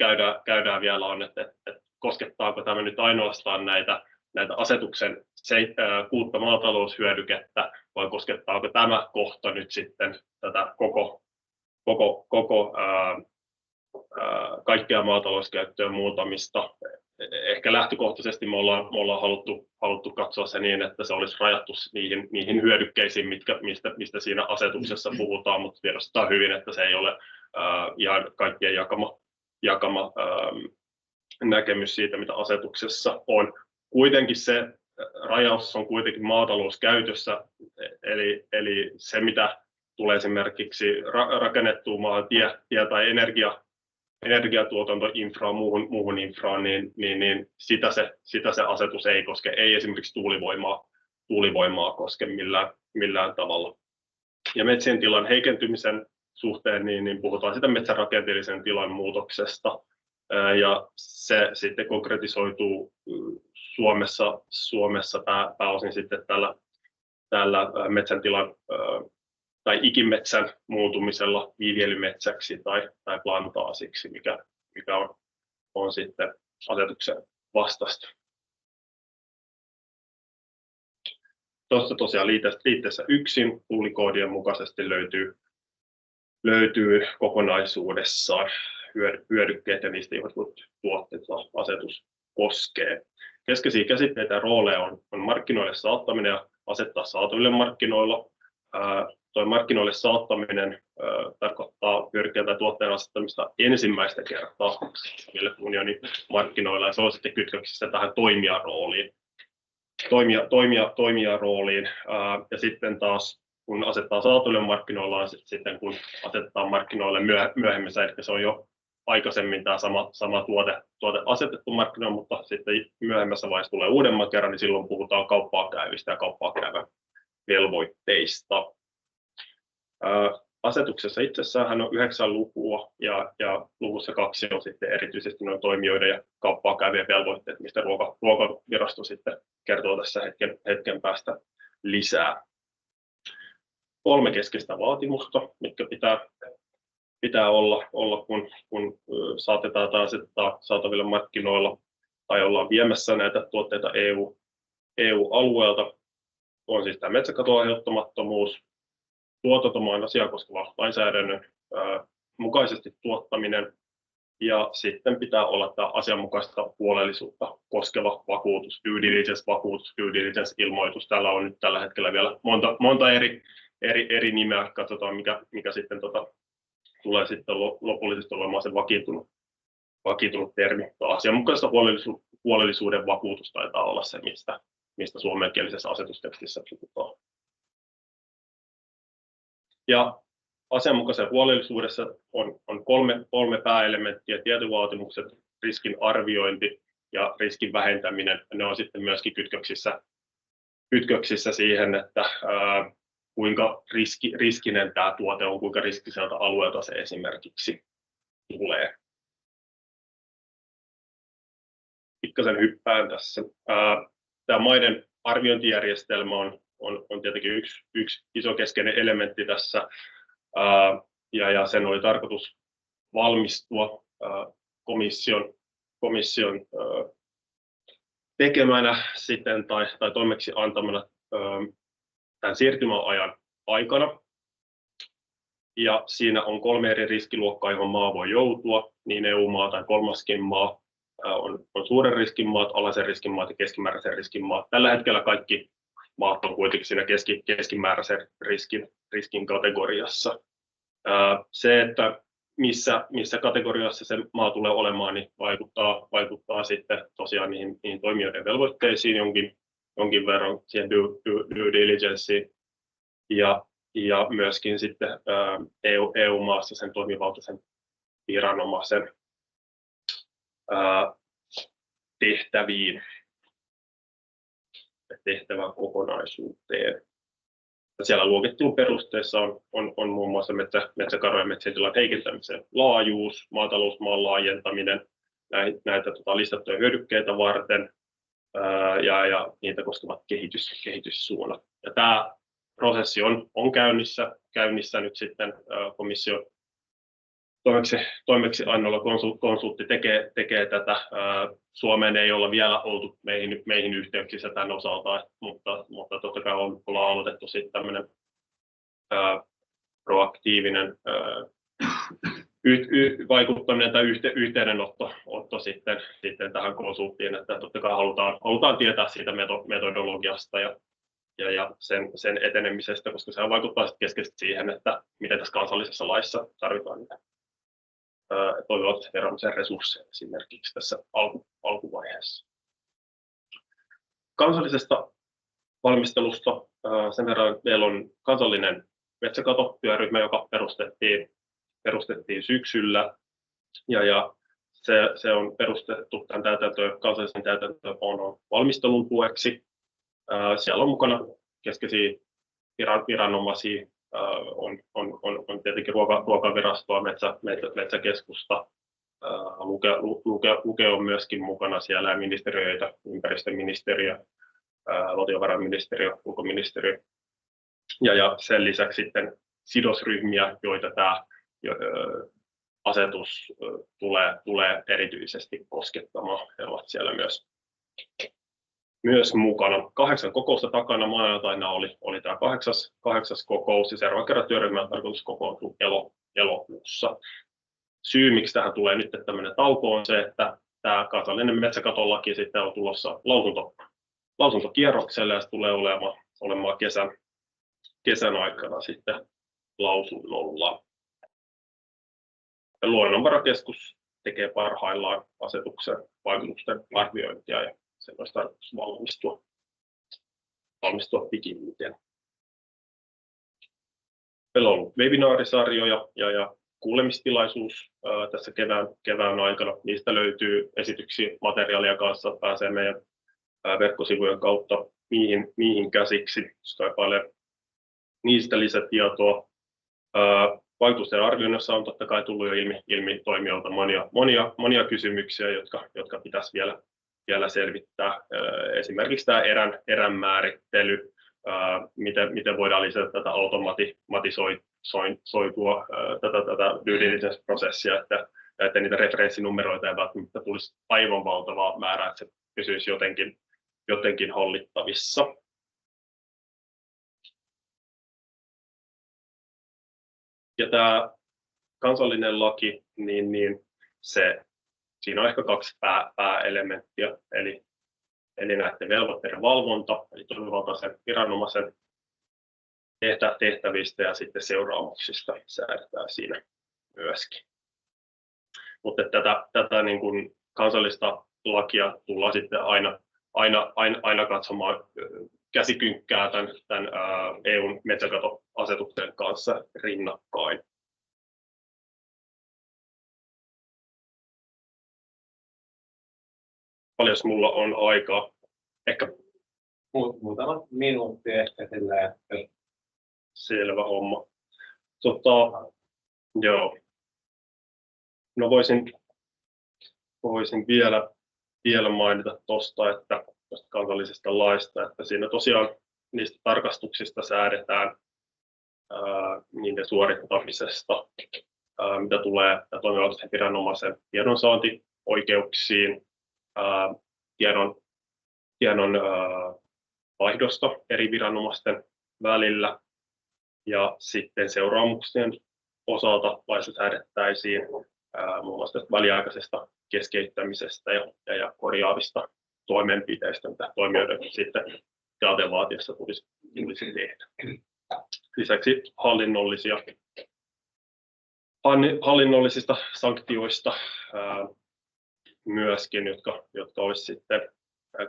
käydään vielä on, että koskettaako tämä nyt ainoastaan näitä asetuksen 6 maataloushyödykettä, vai koskettaako tämä kohta nyt sitten tätä kaikkea maatalouskäyttöön muuntamista. Ehkä lähtökohtaisesti me ollaan haluttu katsoa se niin, että se olisi rajattu niihin hyödykkeisiin, mistä siinä asetuksessa puhutaan, mutta tiedostetaan hyvin, että se ei ole ihan kaikkien jakama näkemys siitä, mitä asetuksessa on. Kuitenkin se rajaus on kuitenkin maatalouskäytössä, eli se, mitä tulee esimerkiksi rakennettua maan tie- tai energiatuotantoinfraan, muuhun infraan, niin sitä se asetus ei koske, ei esimerkiksi tuulivoimaa koske millään tavalla. Ja metsien tilan heikentymisen suhteen niin puhutaan sitä metsärakenteellisen tilan muutoksesta, ja se sitten konkretisoituu Suomessa pääosin sitten tällä metsän tilan tai ikimetsän muuntumisella viljelymetsäksi tai plantaasiksi, mikä on sitten asetuksen vastaista. Tuossa tosiaan liitteessä 1 tuulikoodien mukaisesti löytyy kokonaisuudessaan hyödykkeet ja niistä johdetut tuotteet asetus koskee. Keskeisiä käsitteitä ja rooleja on markkinoille saattaminen ja asettaa saataville markkinoilla. Tuo markkinoille saattaminen tarkoittaa hyödykkeen tai tuotteen asettamista ensimmäistä kertaa unionin markkinoilla, ja se on sitten kytköksissä tähän toimijarooliin. Ja sitten taas kun asettaa saataville markkinoilla, on sitten kun asetetaan markkinoille myöhemmin, eli se on jo aikaisemmin tämä sama tuote asetettu markkinoille, mutta sitten myöhemmässä vaiheessa tulee uudemman kerran, niin silloin puhutaan kauppaa käyvistä ja kauppaa käyvän velvoitteista. Asetuksessa itsessään on 9 lukua ja luvussa 2 on sitten erityisesti noin toimijoiden ja kauppaa käyvien velvoitteet, mistä Ruokavirasto sitten kertoo tässä hetken päästä lisää. 3 keskeistä vaatimusta, mitkä pitää olla kun saatetaan tai asetetaan saataville markkinoilla tai ollaan viemässä näitä tuotteita EU-alueelta. On siis tämä metsäkaton aiheuttamattomuus, tuotantomaan asiaa koskeva lainsäädännön mukaisesti tuottaminen, ja sitten pitää olla tämä asianmukaista huolellisuutta koskeva vakuutus, due diligence-vakuutus, due diligence-ilmoitus. Täällä on nyt tällä hetkellä vielä monta eri nimeä, katsotaan mikä sitten tulee sitten lopullisesti olemaan se vakiintunut termi. Asianmukaista huolellisuuden vakuutus taitaa olla se, mistä suomenkielisessä asetustekstissä puhutaan. Ja asianmukaisen huolellisuudessa on kolme pääelementtiä: tietovaatimukset, riskin arviointi ja riskin vähentäminen. Ne on sitten myöskin kytköksissä siihen, että kuinka riskinen tämä tuote on, kuinka riskiseltä alueelta se esimerkiksi tulee. Pikkasen hyppään tässä. Tämä maiden arviointijärjestelmä on tietenkin yksi iso keskeinen elementti tässä, ja sen oli tarkoitus valmistua komission tekemänä sitten tai toimeksi antamana tämän siirtymäajan aikana. Ja siinä on 3 eri riskiluokkaa, johon maa voi joutua, niin EU-maa tai kolmaskin maa. On suuren riskin maat, alhaisen riskin maat ja keskimääräisen riskin maat. Tällä hetkellä kaikki maat on kuitenkin siinä keskimääräisen riskin kategoriassa. Se, että missä kategoriassa se maa tulee olemaan, niin vaikuttaa sitten tosiaan niihin toimijoiden velvoitteisiin jonkin verran siihen due diligenceen ja myöskin sitten EU-maassa sen toimivaltaisen viranomaisen tehtäviin ja tehtävän kokonaisuuteen. Siellä luokittelun perusteissa on muun muassa metsäkadon ja metsien tilan heikentämisen laajuus, maatalousmaan laajentaminen, näitä listattuja hyödykkeitä varten ja niitä koskevat kehityssuunnat. Ja tämä prosessi on käynnissä nyt sitten komission toimeksiannolla konsultti tekee tätä. Suomeen ei olla vielä oltu meihin yhteyksissä tämän osalta, mutta totta kai ollaan aloitettu sitten tämmöinen proaktiivinen vaikuttaminen tai yhteydenotto sitten tähän konsulttiin, että totta kai halutaan tietää siitä metodologiasta ja sen etenemisestä, koska se vaikuttaa sitten keskeisesti siihen, että miten tässä kansallisessa laissa tarvitaan niitä toimivaltaisen viranomaisen resursseja esimerkiksi tässä alkuvaiheessa. Kansallisesta valmistelusta sen verran meillä on kansallinen metsäkatotyöryhmä, joka perustettiin syksyllä ja se on perustettu tämän kansallisen täytäntöönpanon valmistelun tueksi. Siellä on mukana keskeisiä viranomaisia, on tietenkin ruokavirastoa, metsäkeskusta, Luke on myöskin mukana siellä, ministeriöitä, ympäristöministeriö, valtiovarainministeriö, ulkoministeriö ja sen lisäksi sitten sidosryhmiä, joita tämä asetus tulee erityisesti koskettamaan. He ovat siellä myös mukana. 8 kokousta takana maanantaina oli tämä 8. kokous ja seuraavan kerran työryhmä on tarkoitus kokoontua elokuussa. Syy, miksi tähän tulee nyt tämmöinen tauko, on se, että tämä kansallinen metsäkatolaki sitten on tulossa lausuntokierrokselle ja se tulee olemaan kesän aikana sitten lausunnolla. Luonnonvarakeskus tekee parhaillaan asetuksen vaikutusten arviointia ja se olisi tarkoitus valmistua pikimmiten. Meillä on ollut webinaarisarjoja ja kuulemistilaisuus tässä kevään aikana. Niistä löytyy esityksiä materiaalia kanssa. Pääsee meidän verkkosivujen kautta niihin käsiksi, jos kaipailee niistä lisätietoa. Vaikutusten arvioinnissa on totta kai tullut jo ilmi toimijoilta monia kysymyksiä, jotka pitäisi vielä selvittää. Esimerkiksi tämä erän määrittely, miten voidaan lisätä tätä automatisoitua tätä due diligence-prosessia, että niitä referenssinumeroita ei välttämättä tulisi aivan valtavaa määrää, että se pysyisi jotenkin hallittavissa. Ja tämä kansallinen laki, niin siinä on ehkä 2 pääelementtiä, eli näiden velvoitteiden valvonta, eli toimivaltaisen viranomaisen tehtävistä ja sitten seuraamuksista säädetään siinä myöskin. Mutta tätä niin kuin kansallista lakia tullaan sitten aina katsomaan käsikynkkää tämän EUn metsäkatoasetuksen kanssa rinnakkain. Paljon mulla on aikaa? Ehkä muutama minuutti ehkä sillä. Selvä homma. Joo. No voisin vielä mainita tuosta kansallisesta laista, että siinä tosiaan niistä tarkastuksista säädetään niiden suorittamisesta, mitä tulee toimivaltaisen viranomaisen tiedonsaantioikeuksiin, tiedon tiedon vaihdosta eri viranomaisten välillä. Ja sitten seuraamuksien osalta laissa säädettäisiin muun muassa väliaikaisesta keskeyttämisestä ja korjaavista toimenpiteistä, mitä toimijoiden sitten tilanteen vaatiessa tulisi tehdä. Lisäksi hallinnollisista sanktioista myöskin, jotka olisi sitten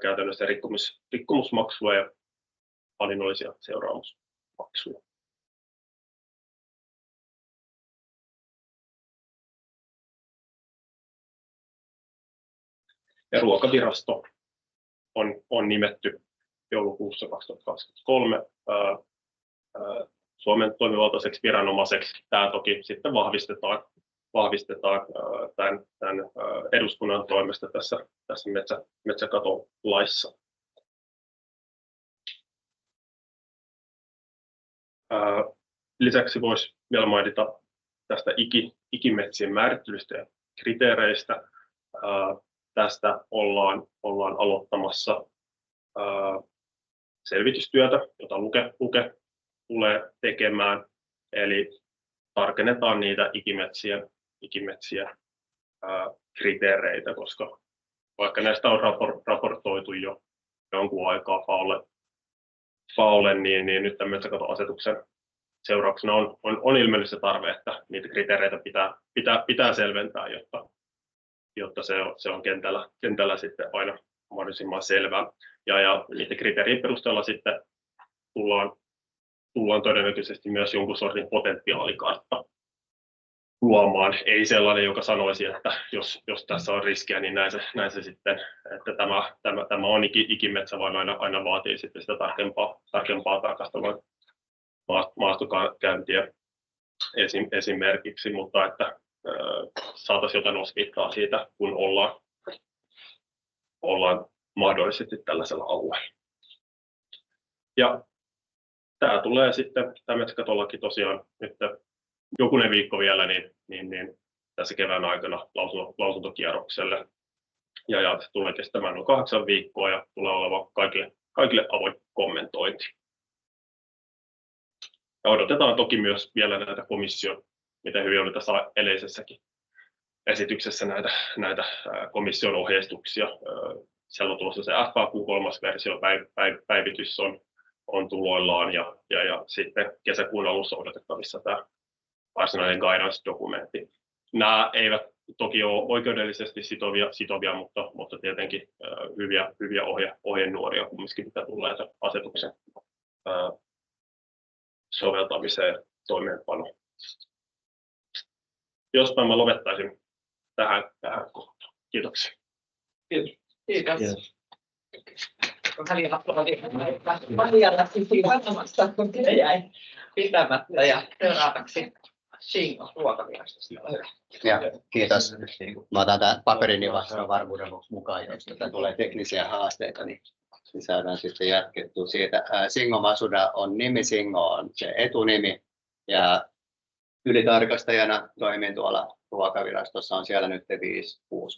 käytännössä rikkomusmaksuja ja hallinnollisia seuraamusmaksuja. Ja Ruokavirasto on nimetty joulukuussa 2023 Suomen toimivaltaiseksi viranomaiseksi. Tämä toki sitten vahvistetaan tämän eduskunnan toimesta tässä metsäkatolaissa. Lisäksi voisi vielä mainita tästä ikimetsien määrittelystä ja kriteereistä. Tästä ollaan aloittamassa selvitystyötä, jota Luke tulee tekemään, eli tarkennetaan niitä ikimetsien kriteereitä, koska vaikka näistä on raportoitu jo jonkun aikaa FAOlle, niin nyt tämän metsäkatoasetuksen seurauksena on ilmennyt se tarve, että niitä kriteereitä pitää selventää, jotta se on kentällä sitten aina mahdollisimman selvää. Ja niiden kriteerien perusteella sitten tullaan todennäköisesti myös jonkun sortin potentiaalikartta luomaan. Ei sellainen, joka sanoisi, että jos tässä on riskiä, niin näin se sitten, että tämä on ikimetsä, vaan aina vaatii sitten sitä tarkempaa tarkastelua maastokäyntiä esimerkiksi, mutta että saataisiin jotain osviittaa siitä, kun ollaan mahdollisesti tällaisella alueella. Ja tämä tulee sitten, tämä metsäkatolaki tosiaan nyt jokunen viikko vielä, niin tässä kevään aikana lausuntokierrokselle. Ja se tulee kestämään noin 8 viikkoa ja tulee olemaan kaikille avoin kommentointi. Ja odotetaan toki myös vielä näitä komission, miten hyvin oli tässä edellisessäkin esityksessä näitä komission ohjeistuksia. Siellä on tulossa se FAQ 3. versio, päivitys on tuloillaan ja sitten kesäkuun alussa odotettavissa tämä varsinainen guidance-dokumentti. Nämä eivät toki ole oikeudellisesti sitovia mutta tietenkin hyviä ohjenuoria kumminkin, mitä tulee asetuksen soveltamiseen ja toimeenpanoon. Jospa mä lopettaisin tähän kohtaan. Kiitoksia. Kiitos. Marijalla sanomassa, kun te jäi pitämättä ja seuraavaksi Shingo Ruokavirastosta. Kiitos. Mä otan tämän paperini vastaan varmuuden vuoksi mukaan, jos tulee teknisiä haasteita, niin saadaan sitten jatkettua siitä. Singo Masuda on nimi, Singo on se etunimi ja ylitarkastajana toimin tuolla Ruokavirastossa, on siellä nyt 5-6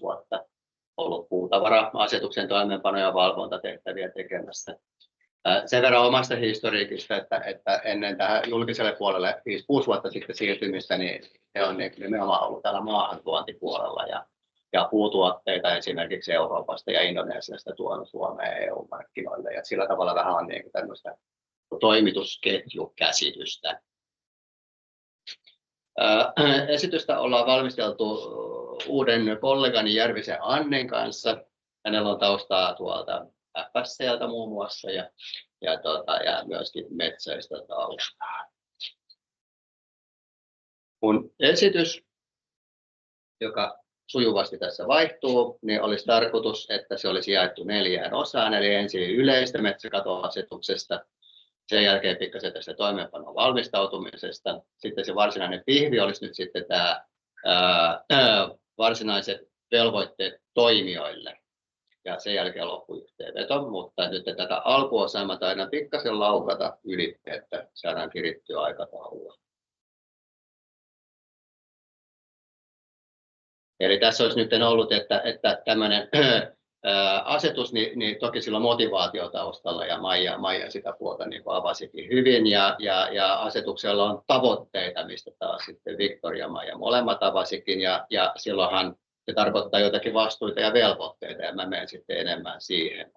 vuotta ollut puutavara-asetuksen toimeenpano- ja valvontatehtäviä tekemässä. Sen verran omasta historiikista, että ennen tähän julkiselle puolelle 5-6 vuotta sitten siirtymistä, niin he on nimenomaan ollut täällä maahantuontipuolella ja puutuotteita esimerkiksi Euroopasta ja Indonesiasta tuonut Suomeen EU-markkinoille. Ja sillä tavalla vähän on niin tämmöistä toimitusketjukäsitystä. Esitystä ollaan valmisteltu uuden kollegani Järvisen Annen kanssa. Hänellä on taustaa tuolta FSC:ltä muun muassa ja myöskin metsäistä taustaa. Mun esitys, joka sujuvasti tässä vaihtuu, niin olisi tarkoitus, että se olisi jaettu 4 osaan, eli ensin yleistä metsäkatoasetuksesta, sen jälkeen pikkasen tästä toimeenpanon valmistautumisesta. Sitten se varsinainen pihvi olisi nyt sitten tämä varsinaiset velvoitteet toimijoille ja sen jälkeen loppuyhteenveto, mutta nyt tätä alkuosaa mä taidan pikkasen laukata yli, että saadaan kirittyä aikataulua. Eli tässä olisi nyt ollut, että tämmöinen asetus, niin toki sillä on motivaatio taustalla ja Maija sitä puolta niin kuin avasikin hyvin ja asetuksella on tavoitteita, mistä taas sitten Victor ja Maija molemmat avasikin ja silloinhan se tarkoittaa jotakin vastuita ja velvoitteita ja mä menen sitten enemmän siihen.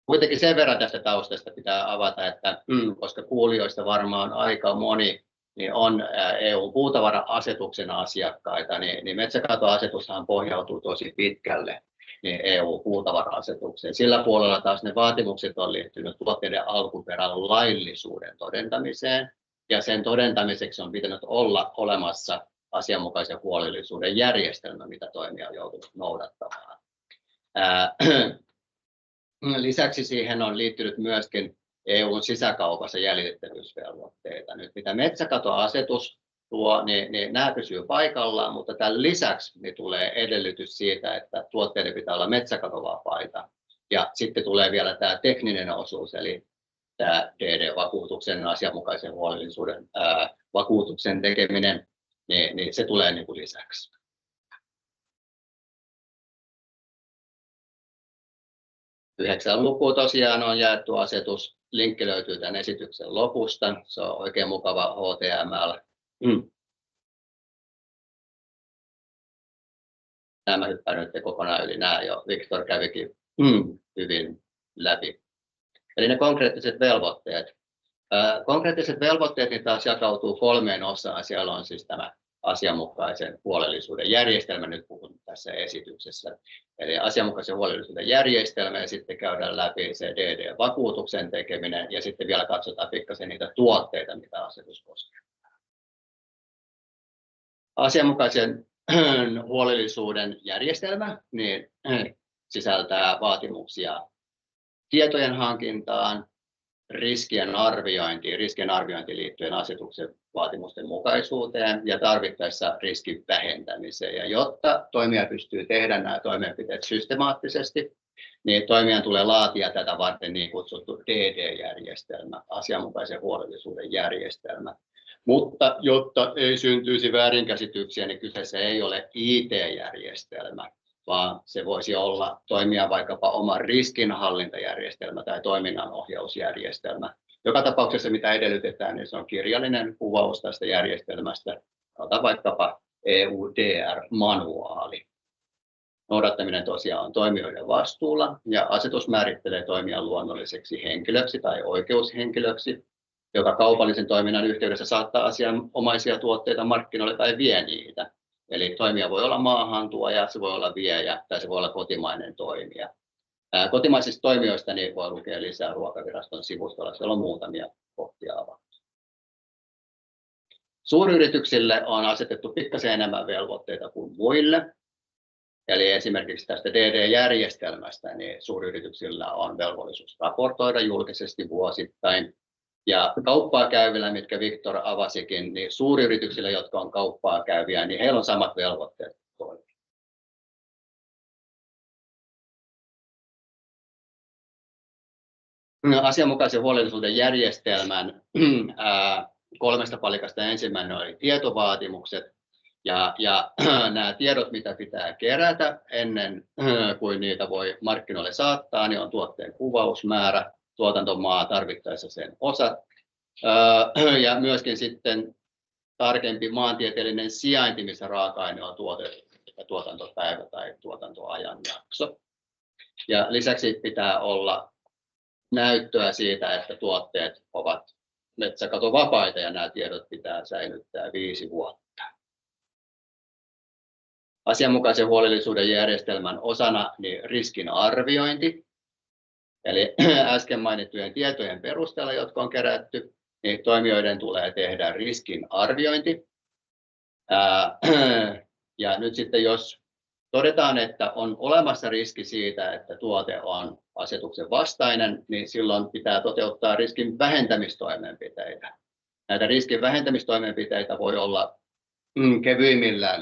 Kuitenkin sen verran tästä taustasta pitää avata, että koska kuulijoista varmaan aika moni niin on EU-puutavara-asetuksen asiakkaita, niin metsäkatoasetushan pohjautuu tosi pitkälle niin EU-puutavara-asetukseen. Sillä puolella taas ne vaatimukset on liittynyt tuotteiden alkuperän laillisuuden todentamiseen, ja sen todentamiseksi on pitänyt olla olemassa asianmukaisen huolellisuuden järjestelmä, mitä toimija on joutunut noudattamaan. Lisäksi siihen on liittynyt myöskin EU:n sisäkaupassa jäljitettävyysvelvoitteita. Nyt mitä metsäkatoasetus tuo, niin nämä pysyy paikallaan, mutta tämän lisäksi niin tulee edellytys siitä, että tuotteiden pitää olla metsäkatovapaita. Ja sitten tulee vielä tämä tekninen osuus, eli tämä DD-vakuutuksen asianmukaisen huolellisuuden vakuutuksen tekeminen, niin se tulee niin kuin lisäksi. Lukuun tosiaan on jaettu asetus. Linkki löytyy tämän esityksen lopusta. Se on oikein mukava HTML. Nämä hyppään nyt kokonaan yli nämä jo. Victor kävikin hyvin läpi. Eli ne konkreettiset velvoitteet. Konkreettiset velvoitteet niin taas jakautuu 3 osaan. Siellä on siis tämä asianmukaisen huolellisuuden järjestelmä, nyt puhun tässä esityksessä. Eli asianmukaisen huolellisuuden järjestelmä ja sitten käydään läpi se DD-vakuutuksen tekeminen ja sitten vielä katsotaan pikkasen niitä tuotteita, mitä asetus koskee. Asianmukaisen huolellisuuden järjestelmä niin sisältää vaatimuksia tietojen hankintaan, riskien arviointi liittyen asetuksen vaatimusten mukaisuuteen ja tarvittaessa riskin vähentämiseen. Ja jotta toimija pystyy tehdä nämä toimenpiteet systemaattisesti, niin toimijan tulee laatia tätä varten niin kutsuttu DD-järjestelmä, asianmukaisen huolellisuuden järjestelmä. Mutta jotta ei syntyisi väärinkäsityksiä, niin kyseessä ei ole IT-järjestelmä, vaan se voisi olla toimia vaikkapa oma riskinhallintajärjestelmä tai toiminnanohjausjärjestelmä. Joka tapauksessa mitä edellytetään, niin se on kirjallinen kuvaus tästä järjestelmästä, ota vaikkapa EUDR-manuaali. Noudattaminen tosiaan on toimijoiden vastuulla ja asetus määrittelee toimijan luonnolliseksi henkilöksi tai oikeushenkilöksi, joka kaupallisen toiminnan yhteydessä saattaa asianomaisia tuotteita markkinoille tai vie niitä. Eli toimija voi olla maahantuoja, se voi olla viejä tai se voi olla kotimainen toimija. Kotimaisista toimijoista niin voi lukea lisää Ruokaviraston sivustolla, siellä on muutamia kohtia avattu. Suuryrityksille on asetettu pikkasen enemmän velvoitteita kuin muille. Eli esimerkiksi tästä DD-järjestelmästä niin suuryrityksillä on velvollisuus raportoida julkisesti vuosittain. Ja kauppaa käyvillä, mitkä Victor avasikin, niin suuryrityksillä, jotka on kauppaa käyviä, niin heillä on samat velvoitteet. Asianmukaisen huolellisuuden järjestelmän 3 palikasta ensimmäinen oli tietovaatimukset. Ja nämä tiedot, mitä pitää kerätä ennen kuin niitä voi markkinoille saattaa, niin on tuotteen kuvausmäärä, tuotantomaa, tarvittaessa sen osat ja myöskin sitten tarkempi maantieteellinen sijainti, missä raaka-aine on tuotettu, tuotantopäivä tai tuotantoajanjakso. Ja lisäksi pitää olla näyttöä siitä, että tuotteet ovat metsäkatovapaita ja nämä tiedot pitää säilyttää 5 vuotta. Asianmukaisen huolellisuuden järjestelmän osana niin riskin arviointi. Eli äsken mainittujen tietojen perusteella, jotka on kerätty, niin toimijoiden tulee tehdä riskin arviointi. Ja nyt sitten jos todetaan, että on olemassa riski siitä, että tuote on asetuksen vastainen, niin silloin pitää toteuttaa riskin vähentämistoimenpiteitä. Näitä riskin vähentämistoimenpiteitä voi olla kevyimmillään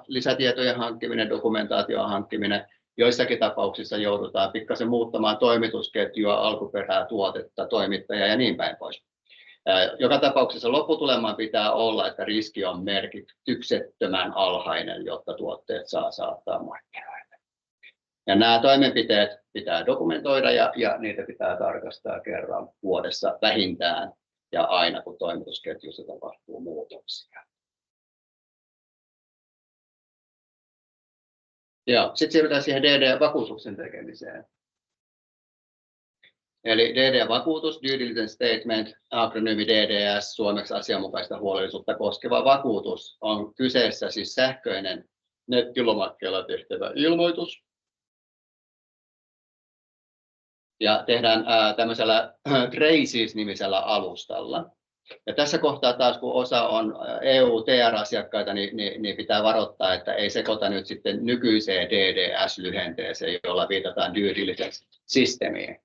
lisätietojen hankkiminen, dokumentaation hankkiminen. Joissakin tapauksissa joudutaan pikkasen muuttamaan toimitusketjua, alkuperää, tuotetta, toimittajaa ja niin päin pois. Joka tapauksessa lopputulemaan pitää olla, että riski on merkityksettömän alhainen, jotta tuotteet saa saattaa markkinoille. Ja nämä toimenpiteet pitää dokumentoida ja niitä pitää tarkastaa kerran vuodessa vähintään ja aina kun toimitusketjussa tapahtuu muutoksia. Ja sitten siirrytään siihen DD-vakuutuksen tekemiseen. Eli DD-vakuutus, Due Diligence Statement, akronyymi DDS, suomeksi asianmukaista huolellisuutta koskeva vakuutus, on kyseessä siis sähköinen nettilomakkeella tehtävä ilmoitus. Ja tehdään tämmöisellä Traces-nimisellä alustalla. Ja tässä kohtaa taas, kun osa on EU-TR-asiakkaita, niin pitää varoittaa, että ei sekoita nyt sitten nykyiseen DDS-lyhenteeseen, jolla viitataan Due Diligence-systeemiin.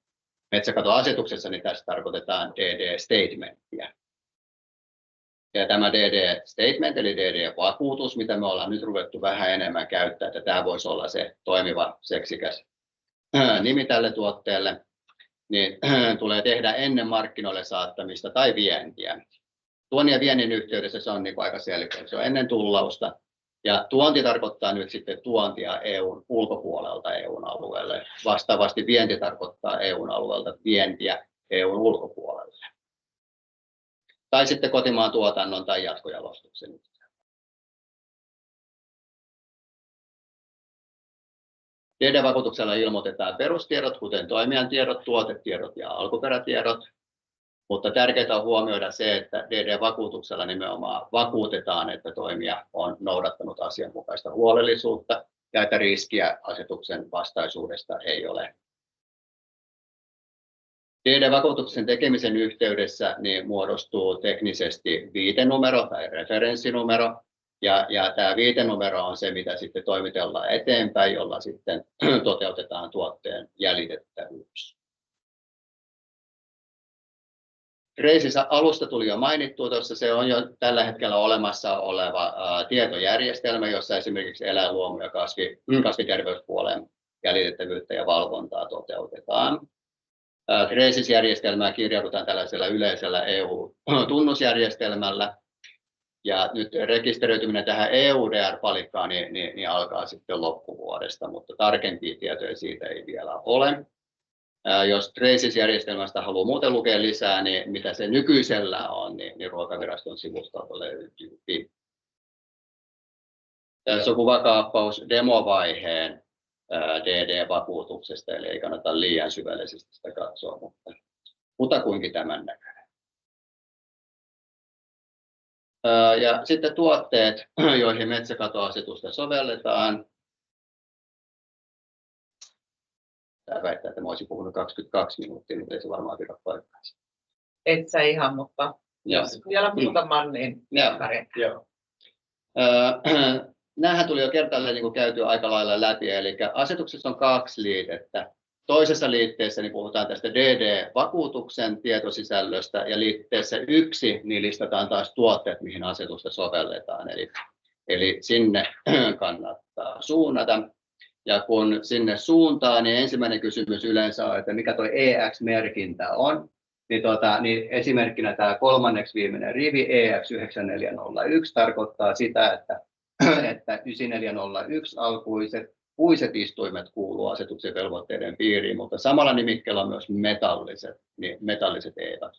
Metsäkatoasetuksessa niin tässä tarkoitetaan DD-statementtia. Ja tämä DD-statement eli DD-vakuutus, mitä me ollaan nyt ruvettu vähän enemmän käyttää, että tämä voisi olla se toimiva, seksikäs nimi tälle tuotteelle, niin tulee tehdä ennen markkinoille saattamista tai vientiä. Tuonnin ja viennin yhteydessä se on niin aika selkeä, se on ennen tullausta. Ja tuonti tarkoittaa nyt sitten tuontia EUn ulkopuolelta EUn alueelle. Vastaavasti vienti tarkoittaa EUn alueelta vientiä EUn ulkopuolelle. Tai sitten kotimaan tuotannon tai jatkojalostuksen. DD-vakuutuksella ilmoitetaan perustiedot, kuten toimijan tiedot, tuotetiedot ja alkuperätiedot. Mutta tärkeää on huomioida se, että DD-vakuutuksella nimenomaan vakuutetaan, että toimija on noudattanut asianmukaista huolellisuutta ja että riskiä asetuksen vastaisuudesta ei ole. DD-vakuutuksen tekemisen yhteydessä niin muodostuu teknisesti viitenumero tai referenssinumero. Ja tämä viitenumero on se, mitä sitten toimitellaan eteenpäin, jolla sitten toteutetaan tuotteen jäljitettävyys. Traces alusta tuli jo mainittua tuossa, se on jo tällä hetkellä olemassa oleva tietojärjestelmä, jossa esimerkiksi eläinluomu- ja kasviterveyspuolen jäljitettävyyttä ja valvontaa toteutetaan. Traces-järjestelmään kirjaudutaan tällaisella yleisellä EU-tunnusjärjestelmällä. Ja nyt rekisteröityminen tähän EUDR-palikkaan niin alkaa sitten loppuvuodesta, mutta tarkempia tietoja siitä ei vielä ole. Jos Traces-järjestelmästä haluaa muuten lukea lisää, niin mitä se nykyisellä on, niin Ruokaviraston sivustolta löytyy. Tässä on kuvakaappaus demovaiheen DD-vakuutuksesta, eli ei kannata liian syvällisesti sitä katsoa, mutta kutakuinkin tämän näköinen. Ja sitten tuotteet, joihin metsäkatoasetusta sovelletaan. Tämä väittää, että mä olisin puhunut 22 minuuttia, mutta ei se varmaan pidä paikkaansa. Et sä ihan, mutta jos vielä muutaman, niin Joo. Nämähän tuli jo kertaalleen niin käyty aika lailla läpi, eli asetuksessa on 2 liitettä. Toisessa liitteessä niin puhutaan tästä DD-vakuutuksen tietosisällöstä ja liitteessä 1 niin listataan taas tuotteet, mihin asetusta sovelletaan. Eli sinne kannattaa suunnata. Ja kun sinne suuntaa, niin ensimmäinen kysymys yleensä on, että mikä tuo EX-merkintä on. Niin esimerkkinä tämä kolmanneksi viimeinen rivi EX9401 tarkoittaa sitä, että 9401 alkuiset puiset istuimet kuuluu asetuksen velvoitteiden piiriin, mutta samalla nimikkeellä on myös metalliset eivät.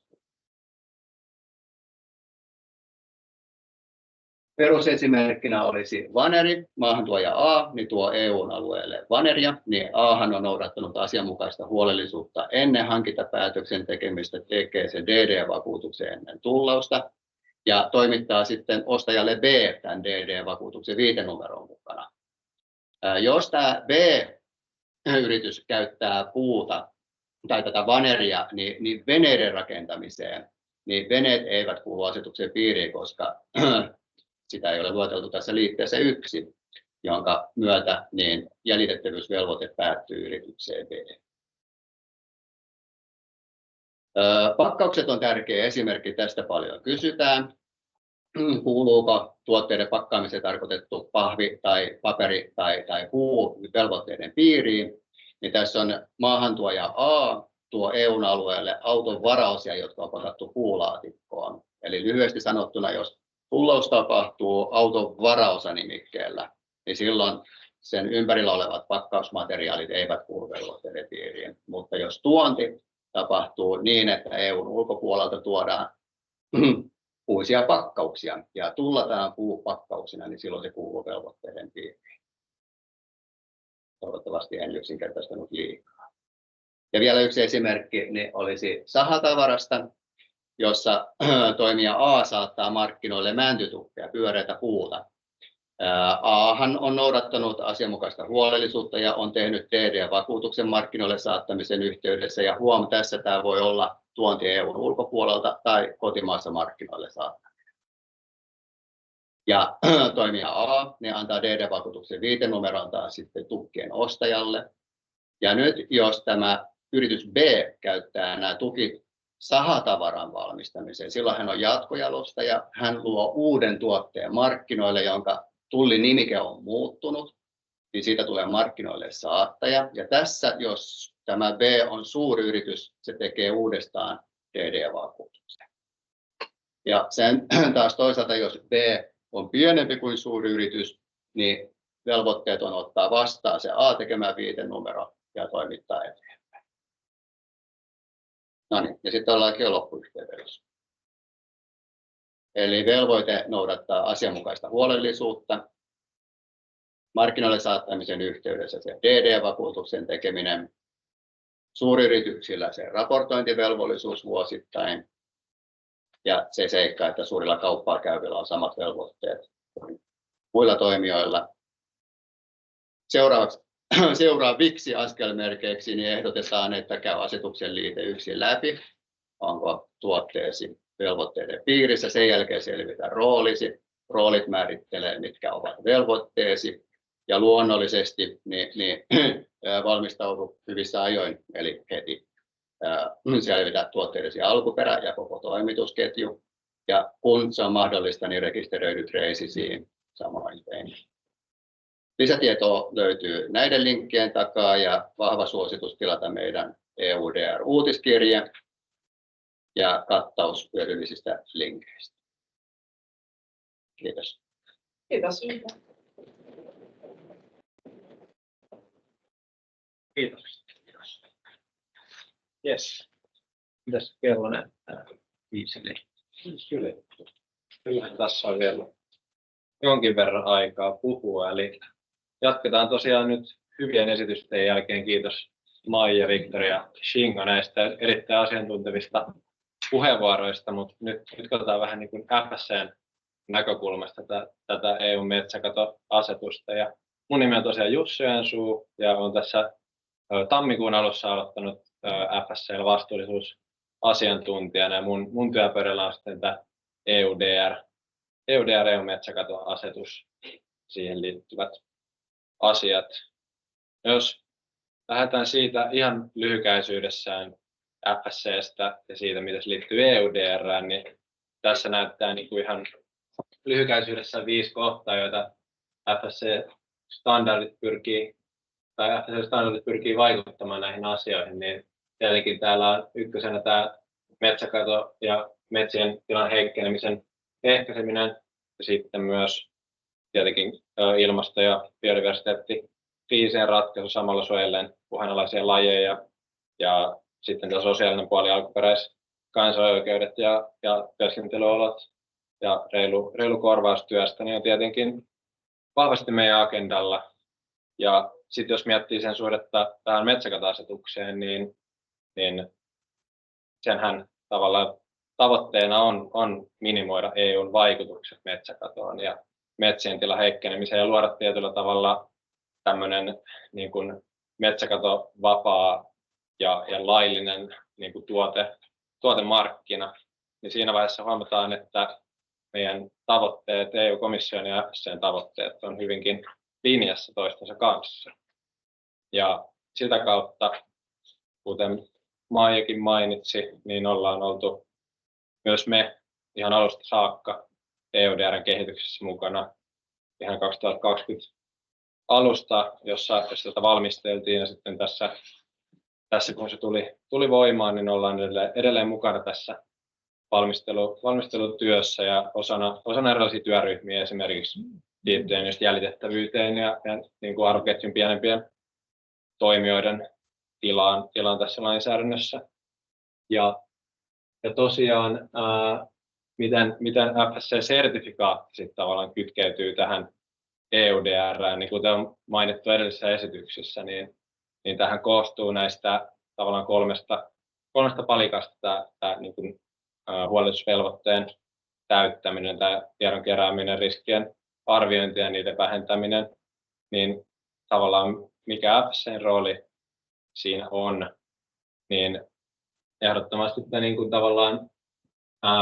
Perusesimerkkinä olisi vaneri, maahantuoja A, niin tuo EUn alueelle vaneria, niin Ahan on noudattanut asianmukaista huolellisuutta ennen hankintapäätöksen tekemistä, tekee sen DD-vakuutuksen ennen tullausta ja toimittaa sitten ostajalle B tämän DD-vakuutuksen viitenumeron mukana. Jos tämä B-yritys käyttää puuta tai tätä vaneria niin veneiden rakentamiseen, niin veneet eivät kuulu asetuksen piiriin, koska sitä ei ole lueteltu tässä liitteessä 1, jonka myötä niin jäljitettävyysvelvoite päättyy yritykseen B. Pakkaukset on tärkeä esimerkki, tästä paljon kysytään. Kuuluuko tuotteiden pakkaamiseen tarkoitettu pahvi tai paperi tai puu velvoitteiden piiriin, niin tässä on maahantuoja A tuo EUn alueelle auton varaosia, jotka on pakattu puulaatikkoon. Eli lyhyesti sanottuna, jos tullaus tapahtuu auton varaosanimikkeellä, niin silloin sen ympärillä olevat pakkausmateriaalit eivät kuulu velvoitteiden piiriin. Mutta jos tuonti tapahtuu niin, että EUn ulkopuolelta tuodaan uusia pakkauksia ja tullataan puupakkauksina, niin silloin se kuuluu velvoitteiden piiriin. Toivottavasti en yksinkertaistanut liikaa. Ja vielä yksi esimerkki niin olisi sahatavarasta, jossa toimija A saattaa markkinoille mäntytukkeja, pyöreitä puuta. Ahan on noudattanut asianmukaista huolellisuutta ja on tehnyt DD-vakuutuksen markkinoille saattamisen yhteydessä. Ja tässä tämä voi olla tuonti EUn ulkopuolelta tai kotimaassa markkinoille saattaminen. Ja toimija A ne antaa DD-vakuutuksen viitenumeron taas sitten tukkien ostajalle. Ja nyt jos tämä yritys B käyttää nämä tukit sahatavaran valmistamiseen, silloin hän on jatkojalostaja, hän luo uuden tuotteen markkinoille, jonka tullinimike on muuttunut, niin siitä tulee markkinoille saattaja. Ja tässä, jos tämä B on suuri yritys, se tekee uudestaan DD-vakuutuksen. Ja sen taas toisaalta, jos B on pienempi kuin suuri yritys, niin velvoitteet on ottaa vastaan se A tekemään viitenumero ja toimittaa eteenpäin. No niin, ja sitten ollaankin jo loppuyhteenvedossa. Eli velvoite noudattaa asianmukaista huolellisuutta. Markkinoille saattamisen yhteydessä se DD-vakuutuksen tekeminen. Suuryrityksillä se raportointivelvollisuus vuosittain. Ja se seikka, että suurilla kauppaa käyvillä on samat velvoitteet kuin muilla toimijoilla. Seuraaviksi askelmerkeiksi niin ehdotetaan, että käy asetuksen liite 1 läpi. Onko tuotteesi velvoitteiden piirissä, sen jälkeen selvitä roolisi. Roolit määrittelee, mitkä ovat velvoitteesi. Ja luonnollisesti valmistaudu hyvissä ajoin, eli heti selvitä tuotteidesi alkuperä ja koko toimitusketju. Ja kun se on mahdollista, niin rekisteröidyt reisisiin samoin tein. Lisätietoa löytyy näiden linkkien takaa ja vahva suositus tilata meidän EUDR-uutiskirje ja kattaus hyödyllisistä linkeistä. Kiitos. Kiitos. Kiitos. Jes. Mitäs kello näyttää? 5. Kyllä tässä on vielä jonkin verran aikaa puhua. Eli jatketaan tosiaan nyt hyvien esitysten jälkeen. Kiitos Maija, Victor ja Shingo näistä erittäin asiantuntevista puheenvuoroista, mutta nyt katsotaan vähän niin kuin FSC:n näkökulmasta tätä EU-metsäkatoasetusta. Ja mun nimi on tosiaan Jussi Joensuu ja olen tässä tammikuun alussa aloittanut FSC:llä vastuullisuusasiantuntijana. Ja mun työpöydällä on sitten tämä EU-metsäkatoasetus, siihen liittyvät asiat. Jos lähdetään siitä ihan lyhykäisyydessään FSC:stä ja siitä, mitä se liittyy EUDR:ään, niin tässä näyttää niin kuin ihan lyhykäisyydessä 5 kohtaa, joita FSC-standardit pyrkii vaikuttamaan näihin asioihin. Niin tietenkin täällä on ykkösenä tämä metsäkato ja metsien tilan heikkenemisen ehkäiseminen ja sitten myös tietenkin ilmasto- ja biodiversiteettikriisien ratkaisu samalla suojellen uhanalaisia lajeja ja sitten tämä sosiaalinen puoli, alkuperäiskansaoikeudet ja työskentelyolot ja reilu korvaustyöstä niin on tietenkin vahvasti meidän agendalla. Ja sitten jos miettii sen suhdetta tähän metsäkatoasetukseen, niin senhän tavallaan tavoitteena on minimoida EUn vaikutukset metsäkatoon ja metsien tilan heikkenemiseen ja luoda tietyllä tavalla tämmöinen niin kuin metsäkatovapaa ja laillinen niin kuin tuotemarkkina. Niin siinä vaiheessa huomataan, että meidän tavoitteet, EU-komission ja FSC:n tavoitteet on hyvinkin linjassa toistensa kanssa. Ja sitä kautta, kuten Maijakin mainitsi, niin ollaan oltu myös me ihan alusta saakka EUDR:n kehityksessä mukana ihan 2020 alusta, jossa tätä valmisteltiin ja sitten tässä tässä kun se tuli voimaan, niin ollaan edelleen mukana tässä valmistelutyössä ja osana erilaisia työryhmiä esimerkiksi liittyen just jäljitettävyyteen ja niin kuin arvoketjun pienempien toimijoiden tilaan tässä lainsäädännössä. Ja tosiaan, miten FSC-sertifikaatti sitten tavallaan kytkeytyy tähän EUDR:ään, niin kuten on mainittu edellisissä esityksissä, niin tähän koostuu näistä tavallaan kolmesta palikasta tämä niin kuin, huolellisuusvelvoitteen täyttäminen, tämä tiedon kerääminen, riskien arviointi ja niiden vähentäminen, niin tavallaan mikä FSC:n rooli siinä on, niin ehdottomasti niin kuin tavallaan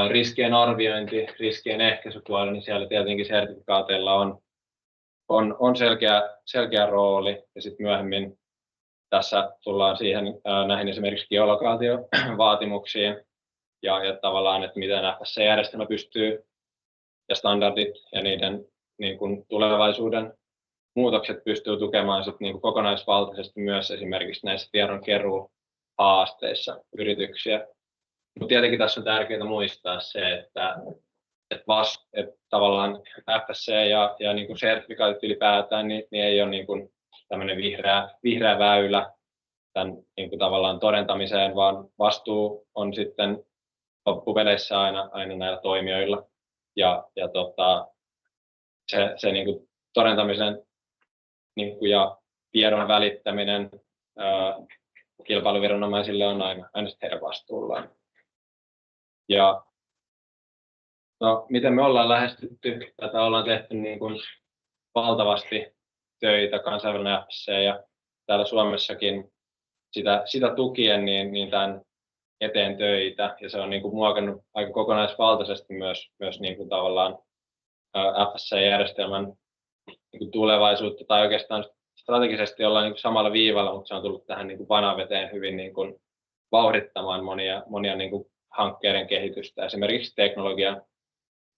riskien arviointi, riskien ehkäisypuoli, niin siellä tietenkin sertifikaateilla on selkeä rooli, ja sitten myöhemmin tässä tullaan siihen näihin esimerkiksi geolokaatiovaatimuksiin ja tavallaan, että miten FSC-järjestelmä pystyy ja standardit ja niiden niin kuin tulevaisuuden muutokset pystyy tukemaan sit niin kuin kokonaisvaltaisesti myös esimerkiksi näissä tiedonkeruuhaasteissa yrityksiä. Mutta tietenkin tässä on tärkeää muistaa se, että tavallaan FSC ja niin kuin sertifikaatit ylipäätään niin ei ole niin kuin tämmöinen vihreä väylä tämän niin kuin tavallaan todentamiseen, vaan vastuu on sitten loppupeleissä aina näillä toimijoilla. Se niin kuin todentamisen niin kuin ja tiedon välittäminen kilpailuviranomaisille on aina heidän vastuullaan. Ja no, miten me ollaan lähestytty tätä, ollaan tehty niin kuin valtavasti töitä, kansainvälinen FSC ja täällä Suomessakin sitä tukien niin tämän eteen töitä, ja se on niin kuin muokannut aika kokonaisvaltaisesti myös niin kuin tavallaan FSC-järjestelmän niin kuin tulevaisuutta, tai oikeastaan strategisesti ollaan niin kuin samalla viivalla, mutta se on tullut tähän niin kuin vanaveteen hyvin niin kuin vauhdittamaan monia niin kuin hankkeiden kehitystä, esimerkiksi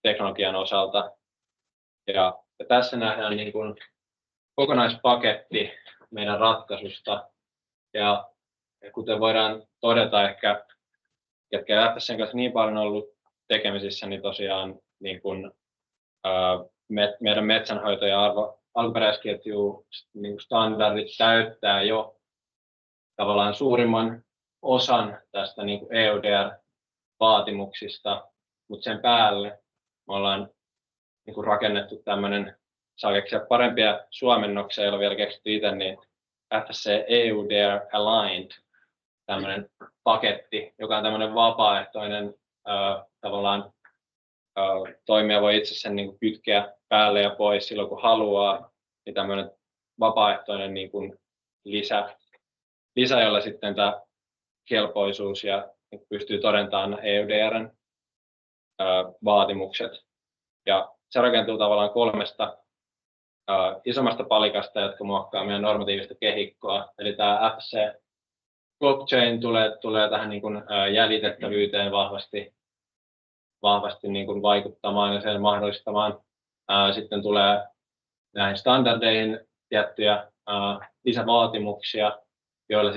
teknologian osalta. Ja tässä nähdään niin kuin kokonaispaketti meidän ratkaisusta, ja kuten voidaan todeta, ehkä ketkä FSC:n kanssa niin paljon ollut tekemisissä, niin tosiaan niin kuin, meidän metsänhoito- ja alkuperäisketju niin standardit täyttää jo tavallaan suurimman osan tästä niin kuin EUDR-vaatimuksista, mutta sen päälle me ollaan niin kuin rakennettu tämmöinen, saa keksiä parempia suomennoksia, ei ole vielä keksitty itse, niin FSC EUDR Aligned, tämmöinen paketti, joka on tämmöinen vapaaehtoinen tavallaan toimija voi itse sen niin kuin kytkeä päälle ja pois silloin kun haluaa, niin tämmöinen vapaaehtoinen niin kuin lisä, jolla sitten tämä kelpoisuus ja pystyy todentamaan EUDR:n vaatimukset. Ja se rakentuu tavallaan kolmesta isommasta palikasta, jotka muokkaa meidän normatiivista kehikkoa. Eli tämä FSC blockchain tulee tähän niin kuin jäljitettävyyteen vahvasti niin kuin vaikuttamaan ja sen mahdollistamaan. Sitten tulee näihin standardeihin tiettyjä lisävaatimuksia, joilla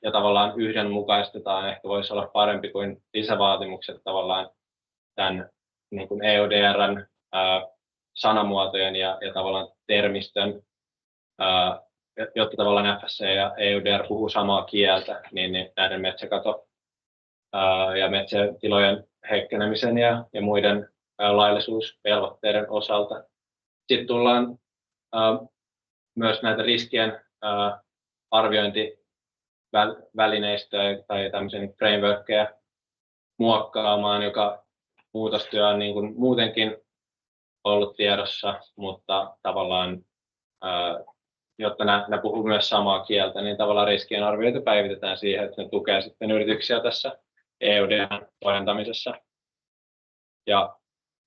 ja tavallaan yhdenmukaistetaan, ehkä voisi olla parempi kuin lisävaatimukset tavallaan tämän niin kuin EUDR:n sanamuotojen ja tavallaan termistön, jotta tavallaan FSC ja EUDR puhuu samaa kieltä, niin näiden metsäkato ja metsätilojen heikkenemisen ja muiden laillisuusvelvoitteiden osalta. Sitten tullaan myös näitä riskien arviointivälineistöjä tai tämmöisiä frameworkkeja muokkaamaan, joka muutostyö on niin kuin muutenkin ollut tiedossa, mutta tavallaan, jotta nämä puhuu myös samaa kieltä, niin tavallaan riskien arvioita päivitetään siihen, että ne tukee sitten yrityksiä tässä EUDR:n todentamisessa. Ja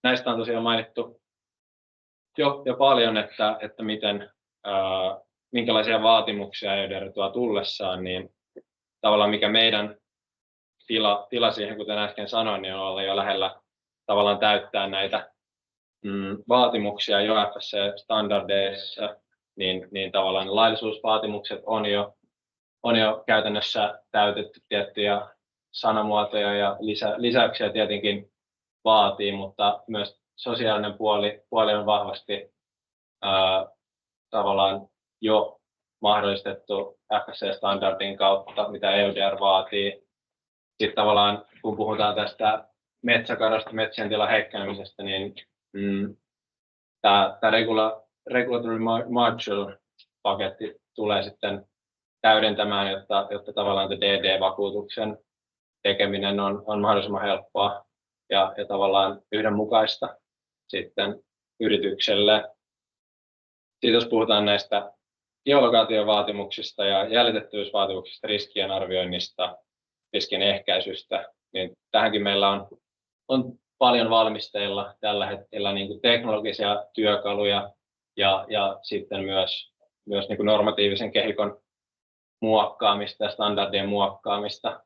näistä on tosiaan mainittu jo paljon, että minkälaisia vaatimuksia EUDR tuo tullessaan, niin tavallaan mikä meidän tila siihen, kuten äsken sanoin, niin on olla jo lähellä tavallaan täyttää näitä vaatimuksia jo FSC-standardeissa, niin tavallaan laillisuusvaatimukset on jo on jo käytännössä täytetty tiettyjä sanamuotoja ja lisäyksiä tietenkin vaatii, mutta myös sosiaalinen puoli on vahvasti tavallaan jo mahdollistettu FSC-standardin kautta, mitä EUDR vaatii. Sitten tavallaan, kun puhutaan tästä metsäkadosta, metsien tilan heikkenemisestä, niin tämä Regulatory Module-paketti tulee sitten täydentämään, jotta tavallaan DD-vakuutuksen tekeminen on mahdollisimman helppoa ja tavallaan yhdenmukaista sitten yritykselle. Sitten jos puhutaan näistä geolokaatiovaatimuksista ja jäljitettävyysvaatimuksista, riskien arvioinnista, riskien ehkäisystä, niin tähänkin meillä on paljon valmisteilla tällä hetkellä niin kuin teknologisia työkaluja ja sitten myös niin kuin normatiivisen kehikon muokkaamista ja standardien muokkaamista,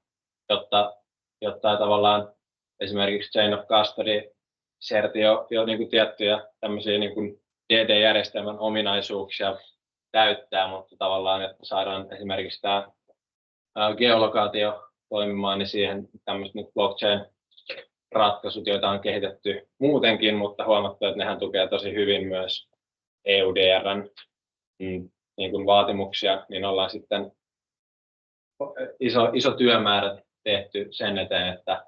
jotta tavallaan esimerkiksi Chain of Custody-serti jo niin kuin tiettyjä tämmöisiä niin kuin DD-järjestelmän ominaisuuksia täyttää, mutta tavallaan, että saadaan esimerkiksi tämä geolokaatio toimimaan, niin siihen tämmöiset niin blockchain-ratkaisut, joita on kehitetty muutenkin, mutta huomattu, että nehän tukee tosi hyvin myös EUDR:n niin kuin vaatimuksia, niin ollaan sitten iso työmäärä tehty sen eteen, että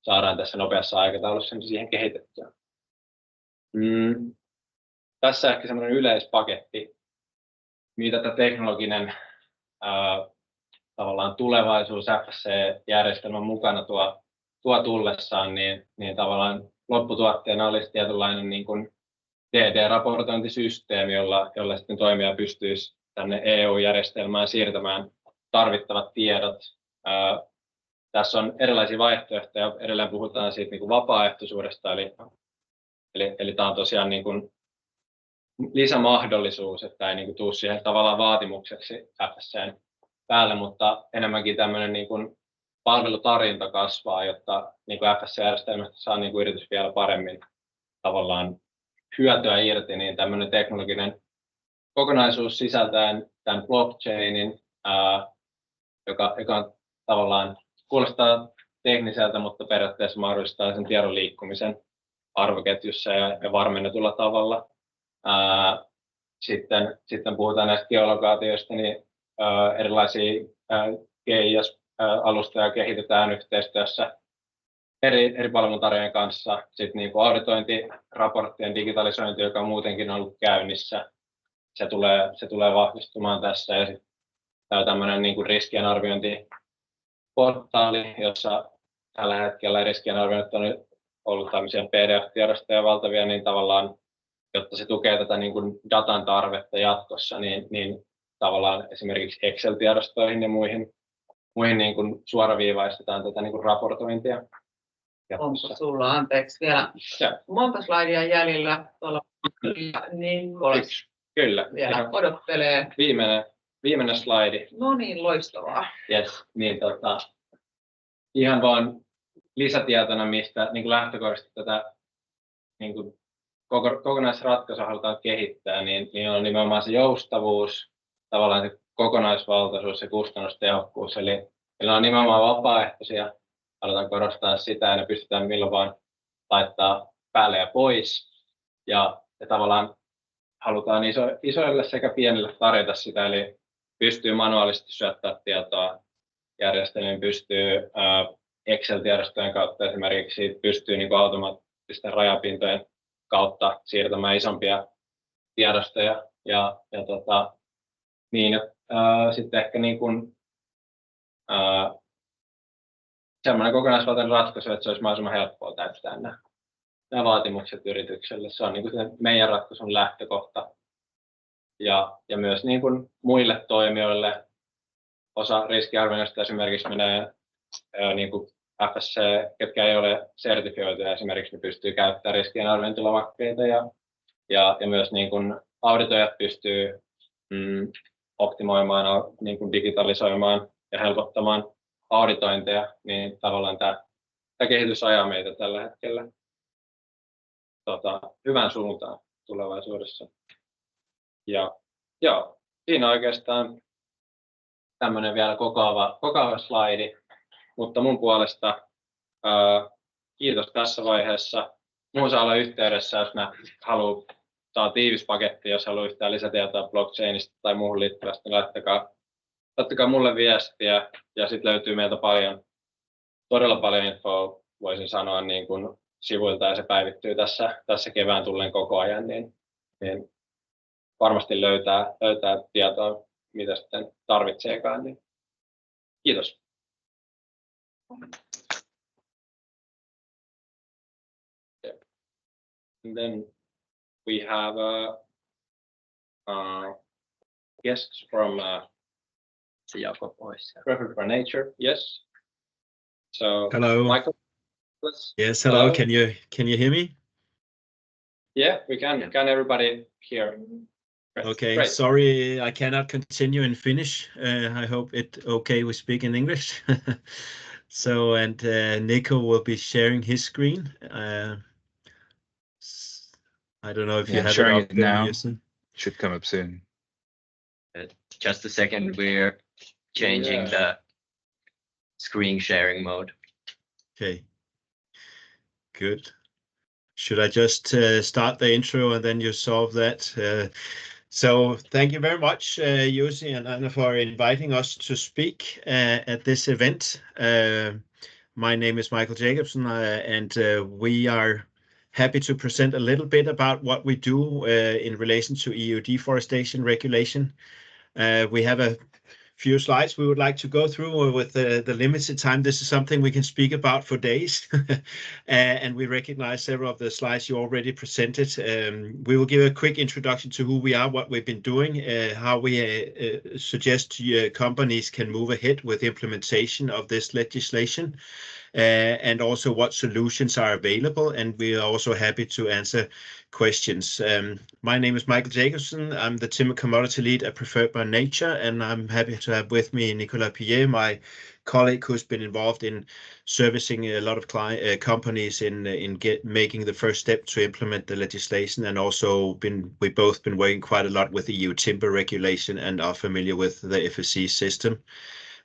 saadaan tässä nopeassa aikataulussa siihen kehitettyä. Tässä ehkä semmoinen yleispaketti, mitä tämä teknologinen tavallaan tulevaisuus FSC-järjestelmän mukana tuo tullessaan, niin tavallaan lopputuotteena olisi tietynlainen niin kuin DD-raportointisysteemi, jolla sitten toimija pystyisi tänne EU-järjestelmään siirtämään tarvittavat tiedot. Tässä on erilaisia vaihtoehtoja, edelleen puhutaan siitä niin kuin vapaaehtoisuudesta, eli tämä on tosiaan niin kuin lisämahdollisuus, että ei niin kuin tule siihen tavallaan vaatimukseksi FSCn päälle, mutta enemmänkin tämmöinen niin kuin palvelutarjonta kasvaa, jotta niin kuin FSC-järjestelmästä saa niin kuin yritys vielä paremmin tavallaan hyötyä irti, niin tämmöinen teknologinen kokonaisuus sisältäen tämän blockchainin, joka on tavallaan kuulostaa tekniseltä, mutta periaatteessa mahdollistaa sen tiedon liikkumisen arvoketjussa ja varmennetulla tavalla. Sitten puhutaan näistä geolokaatioista, niin erilaisia GIS-alustoja kehitetään yhteistyössä eri palveluntarjoajien kanssa. Sitten niin kuin auditointiraporttien digitalisointi, joka on muutenkin ollut käynnissä, se tulee vahvistumaan tässä. Ja sitten tämä tämmöinen niin kuin riskienarviointiportaali, jossa tällä hetkellä riskienarvioinnit on ollut tämmöisiä PDF-tiedostoja valtavia, niin tavallaan, jotta se tukee tätä niin kuin datan tarvetta jatkossa, niin tavallaan esimerkiksi Excel-tiedostoihin ja muihin niin kuin suoraviivaistetaan tätä niin kuin raportointia. Onko sulla, anteeksi, vielä monta slaidia jäljellä tuolla, niin Kyllä. vielä odottelee. Viimeinen slaidi. No niin, loistavaa. Yes, niin ihan vaan lisätietona, mistä niin kuin lähtökohdasta tätä niin kuin kokonaisratkaisua halutaan kehittää, niin on nimenomaan se joustavuus, tavallaan se kokonaisvaltaisuus ja kustannustehokkuus. Eli meillä on nimenomaan vapaaehtoisia, halutaan korostaa sitä, ja ne pystytään milloin vaan laittaa päälle ja pois. Ja tavallaan halutaan isoille sekä pienille tarjota sitä, eli pystyy manuaalisesti syöttämään tietoa järjestelmiin, pystyy Excel-tiedostojen kautta esimerkiksi, pystyy niin kuin automaattisten rajapintojen kautta siirtämään isompia tiedostoja sitten ehkä niin kuin sellainen kokonaisvaltainen ratkaisu, että se olisi mahdollisimman helppoa täyttää nämä vaatimukset yritykselle. Se on niin kuin se meidän ratkaisun lähtökohta. Ja myös niin kuin muille toimijoille osa riskiarvioinnista esimerkiksi menee niin kuin FSC, ketkä ei ole sertifioituja esimerkiksi, ne pystyy käyttämään riskienarviointilomakkeita ja myös niin kuin auditoijat pystyy optimoimaan, niin kuin digitalisoimaan ja helpottamaan auditointeja, niin tavallaan tämä kehitys ajaa meitä tällä hetkellä hyvään suuntaan tulevaisuudessa. Ja siinä oikeastaan tämmöinen vielä kokoava slaidi, mutta mun puolesta kiitos tässä vaiheessa. Mun saa olla yhteydessä, jos mä haluan, tää on tiivis paketti, jos haluaa yhtään lisätietoa blockchainista tai muuhun liittyvästä, niin laittakaa mulle viestiä, ja sitten löytyy meiltä todella paljon infoa, voisin sanoa niin kuin sivuilta, ja se päivittyy tässä kevään tullen koko ajan, niin varmasti löytää tietoa, mitä sitten tarvitseekaan. Niin kiitos. And then we have guests from Perfect for Nature. Yes. So Hello. Michael. Yes, hello. Hello. Can you hear me? Yeah, we can. Yeah. Can everybody hear? Okay. Great. Sorry, I cannot continue in Finnish. I hope it okay. We speak in English. So, and Nico will be sharing his screen. I don't know if you have sharing it up it there, now. Jussi. Should come up soon. Just a second, we're changing Yeah. the screen sharing mode. Okay. Good. Should I just start the intro and then you solve that? So thank you very much, Jussi and Anna, for inviting us to speak at this event. My name is Michael Jacobsen, and we are happy to present a little bit about what we do in relation to EU deforestation regulation. We have a few slides we would like to go through with the limited time. This is something we can speak about for days, and we recognize several of the slides you already presented. We will give a quick introduction to who we are, what we've been doing, how we suggest companies can move ahead with implementation of this legislation, and also what solutions are available. And we are also happy to answer questions. My name is Michael Jacobsen. I'm the Timber Commodity Lead at Preferred by Nature, and I'm happy to have with me Nicolas Pillet, my colleague who's been involved in servicing a lot of companies in making the first step to implement the legislation, and also we've both been working quite a lot with EU timber regulation and are familiar with the FSC system.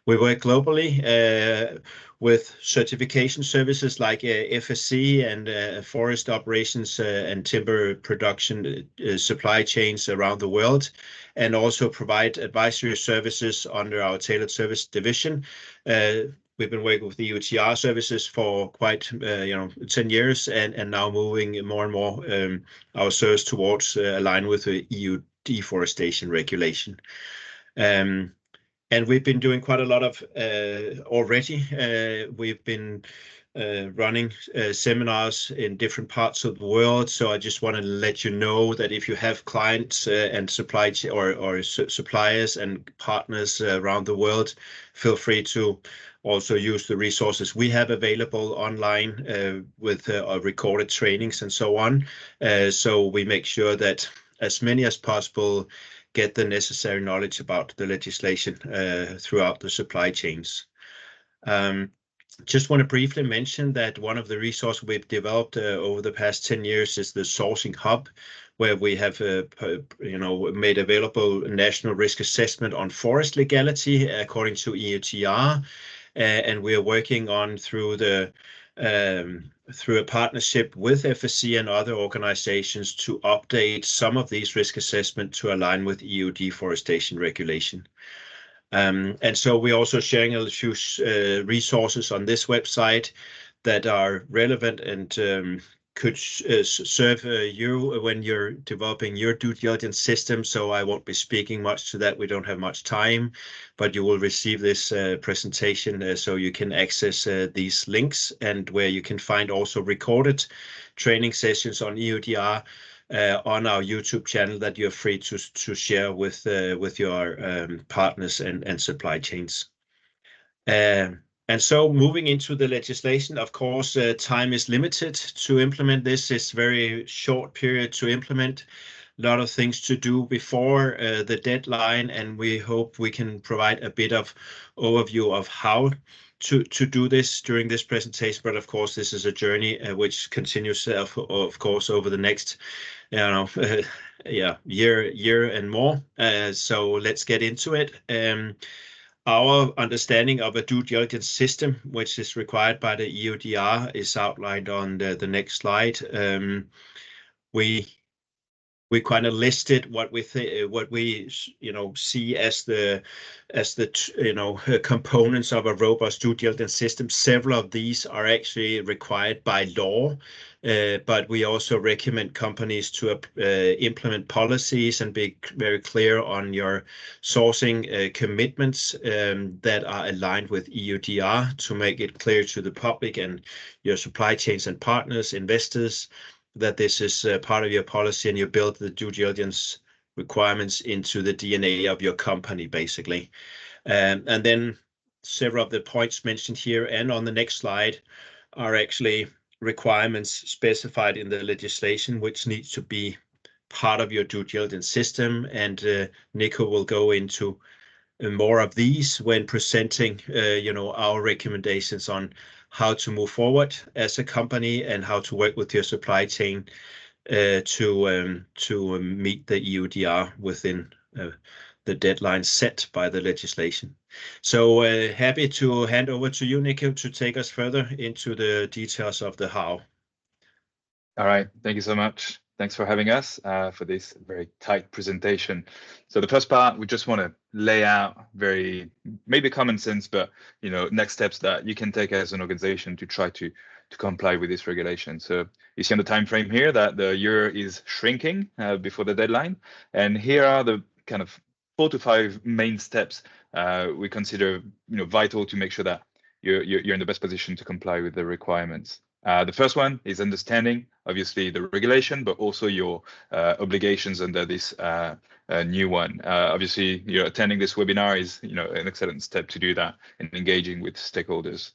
We work globally with certification services like FSC and forest operations and timber production supply chains around the world, and also provide advisory services under our tailored service division. We've been working with the EUTR services for quite 10 years, and now moving more and more our service towards align with the EU deforestation regulation. And we've been doing quite a lot of already. We've been running seminars in different parts of the world. So I just want to let you know that if you have clients and suppliers and partners around the world, feel free to also use the resources we have available online with recorded trainings and so on. So we make sure that as many as possible get the necessary knowledge about the legislation throughout the supply chains. Just want to briefly mention that one of the resources we've developed over the past 10 years is the Sourcing Hub, where we have made available national risk assessment on forest legality according to EUTR, and we are working on through a partnership with FSC and other organizations to update some of these risk assessment to align with EU deforestation regulation. And so we're also sharing a few resources on this website that are relevant and could serve you when you're developing your due diligence system. So I won't be speaking much to that. We don't have much time, but you will receive this presentation so you can access these links, and where you can find also recorded training sessions on EUDR on our YouTube channel that you're free to share with your partners and supply chains. And so moving into the legislation, of course, time is limited to implement this. It's very short period to implement. A lot of things to do before the deadline, and we hope we can provide a bit of overview of how to do this during this presentation. But of course, this is a journey which continues, of course, over the next, year and more. So let's get into it. our understanding of a due diligence system, which is required by the EUDR, is outlined on the next slide. We kind of listed what we see as the components of a robust due diligence system. Several of these are actually required by law, but we also recommend companies to implement policies and be very clear on your sourcing commitments that are aligned with EUDR to make it clear to the public and your supply chains and partners, investors, that this is part of your policy, and you build the due diligence requirements into the DNA of your company, basically. And then several of the points mentioned here and on the next slide are actually requirements specified in the legislation, which needs to be part of your due diligence system. And Nico will go into more of these when presenting, our recommendations on how to move forward as a company and how to work with your supply chain to meet the EUDR within the deadline set by the legislation. So happy to hand over to you, Nico, to take us further into the details of the how. All right, thank you so much. Thanks for having us for this very tight presentation. So the first part, we just want to lay out very maybe common sense, but next steps that you can take as an organization to try to comply with this regulation. So you see on the time frame here that the year is shrinking before the deadline, and here are the kind of 4 to 5 main steps we consider vital to make sure that you're in the best position to comply with the requirements. The first one is understanding, obviously, the regulation, but also your obligations under this new one. Obviously, attending this webinar is an excellent step to do that and engaging with stakeholders.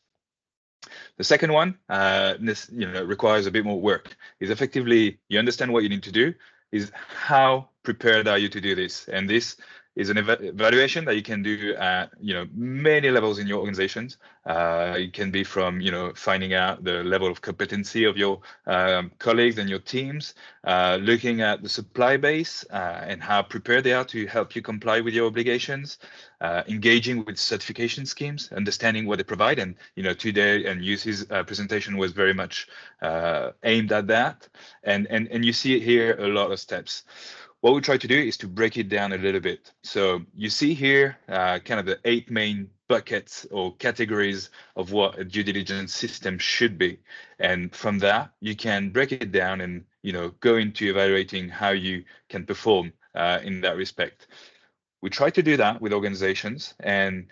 The second one, requires a bit more work. Is effectively you understand what you need to do. Is how prepared are you to do this? And this is an evaluation that you can do at many levels in your organizations. It can be from finding out the level of competency of your colleagues and your teams, looking at the supply base and how prepared they are to help you comply with your obligations, engaging with certification schemes, understanding what they provide. And today and Jussi's presentation was very much aimed at that. And you see here a lot of steps. What we try to do is to break it down a little bit. So you see here kind of the 8 main buckets or categories of what a due diligence system should be. And from that, you can break it down and go into evaluating how you can perform in that respect. We try to do that with organizations, and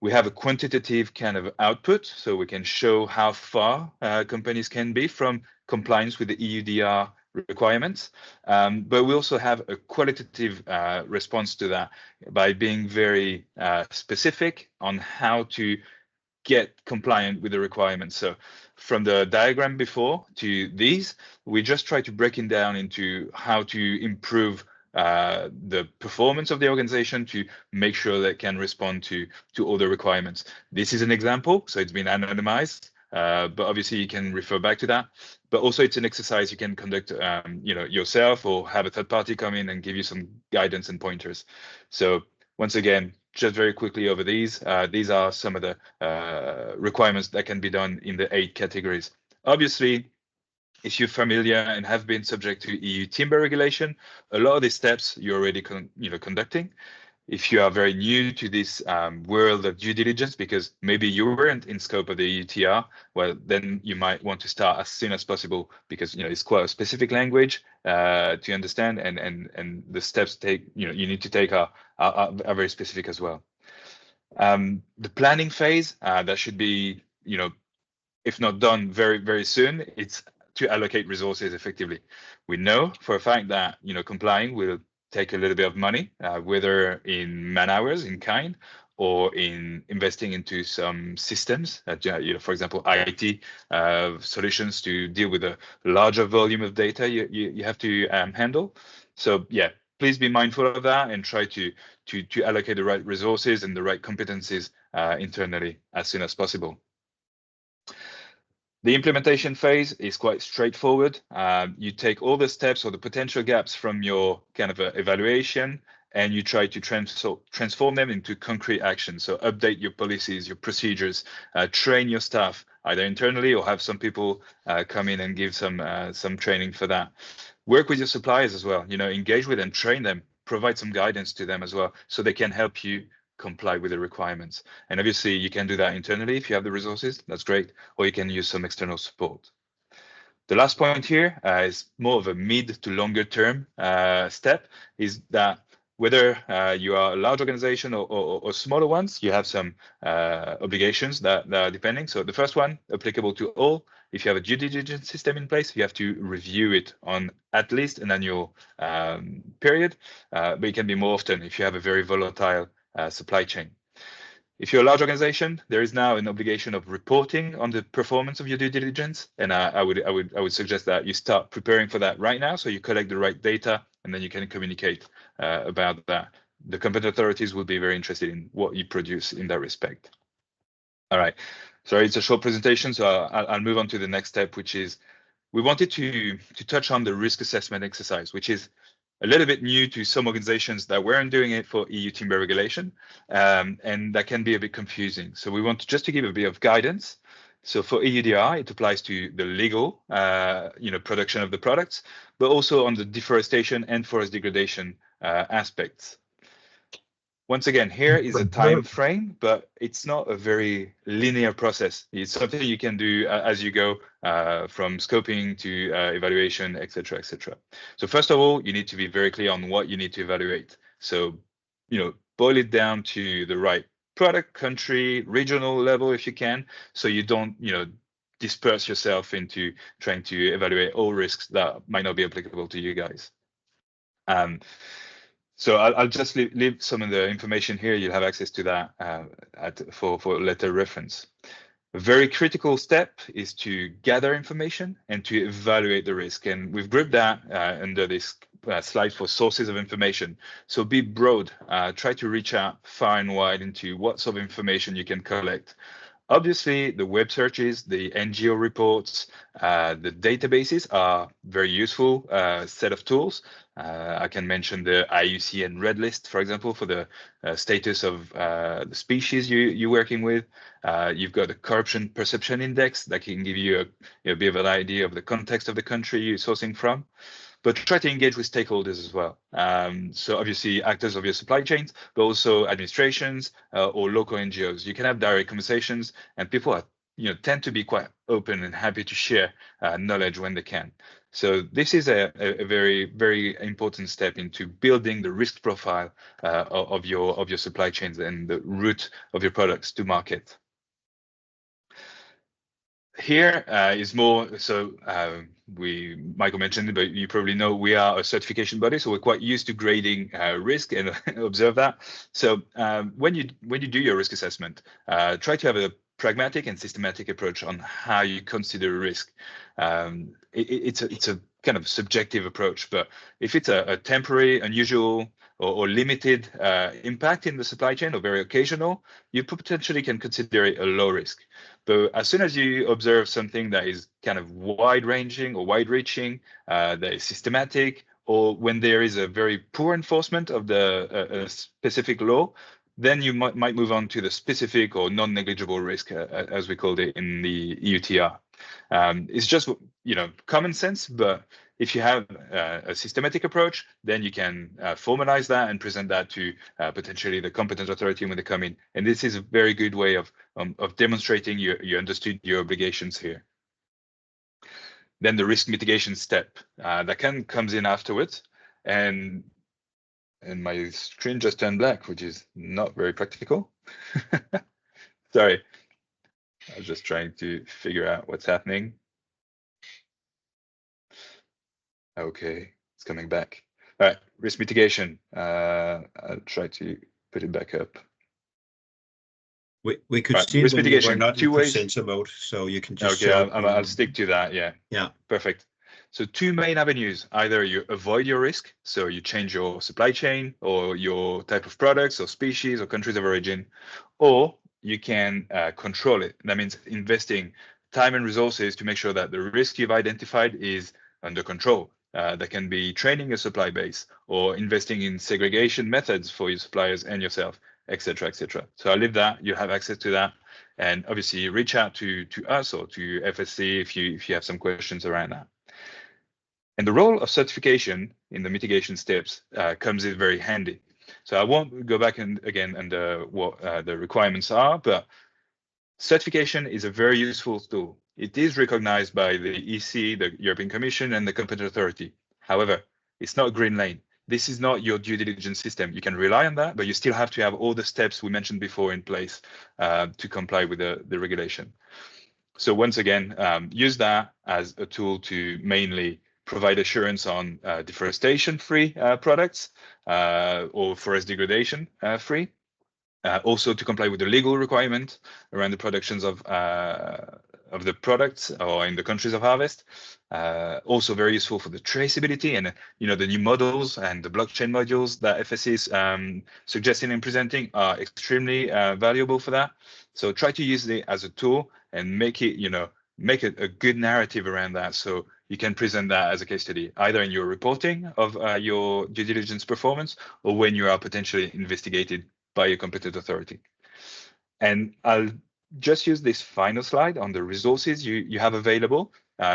we have a quantitative kind of output, so we can show how far companies can be from compliance with the EUDR requirements, but we also have a qualitative response to that by being very specific on how to get compliant with the requirements. So from the diagram before to these, we just try to break it down into how to improve the performance of the organization to make sure that it can respond to all the requirements. This is an example, so it's been anonymized. But obviously you can refer back to that. But also it's an exercise you can conduct, yourself, or have a third party come in and give you some guidance and pointers. So once again, just very quickly over these are some of the requirements that can be done in the 8 categories. Obviously, if you're familiar and have been subject to EU timber regulation, a lot of these steps you're already conducting. If you are very new to this world of due diligence, because maybe you weren't in scope of the EUTR, well, then you might want to start as soon as possible, because it's quite a specific language to understand, and the steps you need to take are very specific as well. The planning phase that should be, if not done very, very soon, it's to allocate resources effectively. We know for a fact that complying will take a little bit of money, whether in man hours, in kind, or in investing into some systems, for example, IT solutions to deal with a larger volume of data you have to handle. So yeah, please be mindful of that and try to allocate the right resources and the right competencies internally as soon as possible. The implementation phase is quite straightforward. You take all the steps or the potential gaps from your kind of evaluation and you try to transform them into concrete action. So update your policies, your procedures, train your staff either internally or have some people come in and give some training for that. Work with your suppliers as well. Engage with them, train them, provide some guidance to them as well, so they can help you comply with the requirements. And obviously, you can do that internally if you have the resources. That's great, or you can use some external support. The last point here is more of a mid to longer term step, is that whether you are a large organization or smaller ones, you have some obligations that are depending. So the first one, applicable to all. If you have a due diligence system in place, you have to review it on at least an annual period, but it can be more often if you have a very volatile supply chain. If you're a large organization, there is now an obligation of reporting on the performance of your due diligence, and I would suggest that you start preparing for that right now, so you collect the right data, and then you can communicate about that. The competent authorities will be very interested in what you produce in that respect. All right, sorry, it's a short presentation, so I'll move on to the next step, which is we wanted to touch on the risk assessment exercise, which is a little bit new to some organizations that weren't doing it for EU timber regulation, and that can be a bit confusing. So we want just to give a bit of guidance. So for EUDR, it applies to the legal, production of the products, but also on the deforestation and forest degradation aspects. Once again, here is a time frame, but it's not a very linear process. It's something you can do as you go from scoping to evaluation, etc., etc. So first of all, you need to be very clear on what you need to evaluate. So, boil it down to the right product, country, regional level if you can, so you don't, disperse yourself into trying to evaluate all risks that might not be applicable to you guys. So I'll just leave some of the information here. You'll have access to that for later reference. A very critical step is to gather information and to evaluate the risk. And we've grouped that under this slide for sources of information. So be broad, try to reach out far and wide into what sort of information you can collect. Obviously, the web searches, the NGO reports, the databases are very useful set of tools. I can mention the IUCN Red List, for example, for the status of the species you're working with. You've got the Corruption Perception Index that can give you a bit of an idea of the context of the country you're sourcing from. But try to engage with stakeholders as well. So obviously actors of your supply chains, but also administrations or local NGOs. You can have direct conversations, and people are, tend to be quite open and happy to share knowledge when they can. So this is a very, very important step into building the risk profile of your supply chains and the route of your products to market. Here is more, so Michael mentioned it, but you probably know we are a certification body, so we're quite used to grading risk and observe that. So when you do your risk assessment, try to have a pragmatic and systematic approach on how you consider risk. It's a kind of subjective approach, but if it's a temporary, unusual, or limited impact in the supply chain, or very occasional, you potentially can consider it a low risk. But as soon as you observe something that is kind of wide-ranging or wide-reaching, that is systematic, or when there is a very poor enforcement of the specific law, then you might move on to the specific or non-negligible risk, as we called it in the EUTR. It's just, common sense, but if you have a systematic approach, then you can formalize that and present that to potentially the competent authority when they come in. And this is a very good way of demonstrating you understood your obligations here. Then the risk mitigation step that comes in afterwards. And my screen just turned black, which is not very practical. Sorry, I was just trying to figure out what's happening. Okay, it's coming back. All right, risk mitigation. I'll try to put it back up. We could see risk mitigation. We're not Two in ways. presenter mode, so you can just. Okay, I'll stick to that. Yeah. Yeah. Perfect. So two main avenues: either you avoid your risk, so you change your supply chain or your type of products or species or countries of origin, or you can control it. That means investing time and resources to make sure that the risk you've identified is under control. That can be training your supply base or investing in segregation methods for your suppliers and yourself, etc., etc. So I'll leave that. You have access to that. And obviously reach out to us or to FSC if you have some questions around that. And the role of certification in the mitigation steps comes in very handy. So I won't go back and again under what the requirements are, but certification is a very useful tool. It is recognized by the EC, the European Commission, and the competent authority. However, it's not a green lane. This is not your due diligence system. You can rely on that, but you still have to have all the steps we mentioned before in place to comply with the regulation. So once again, use that as a tool to mainly provide assurance on deforestation-free products or forest degradation-free. Also to comply with the legal requirement around the productions of the products or in the countries of harvest. Also very useful for the traceability and the new models and the blockchain modules that FSC is suggesting and presenting are extremely valuable for that. So try to use it as a tool and make it a good narrative around that, so you can present that as a case study, either in your reporting of your due diligence performance or when you are potentially investigated by a competent authority. And I'll just use this final slide on the resources you have available.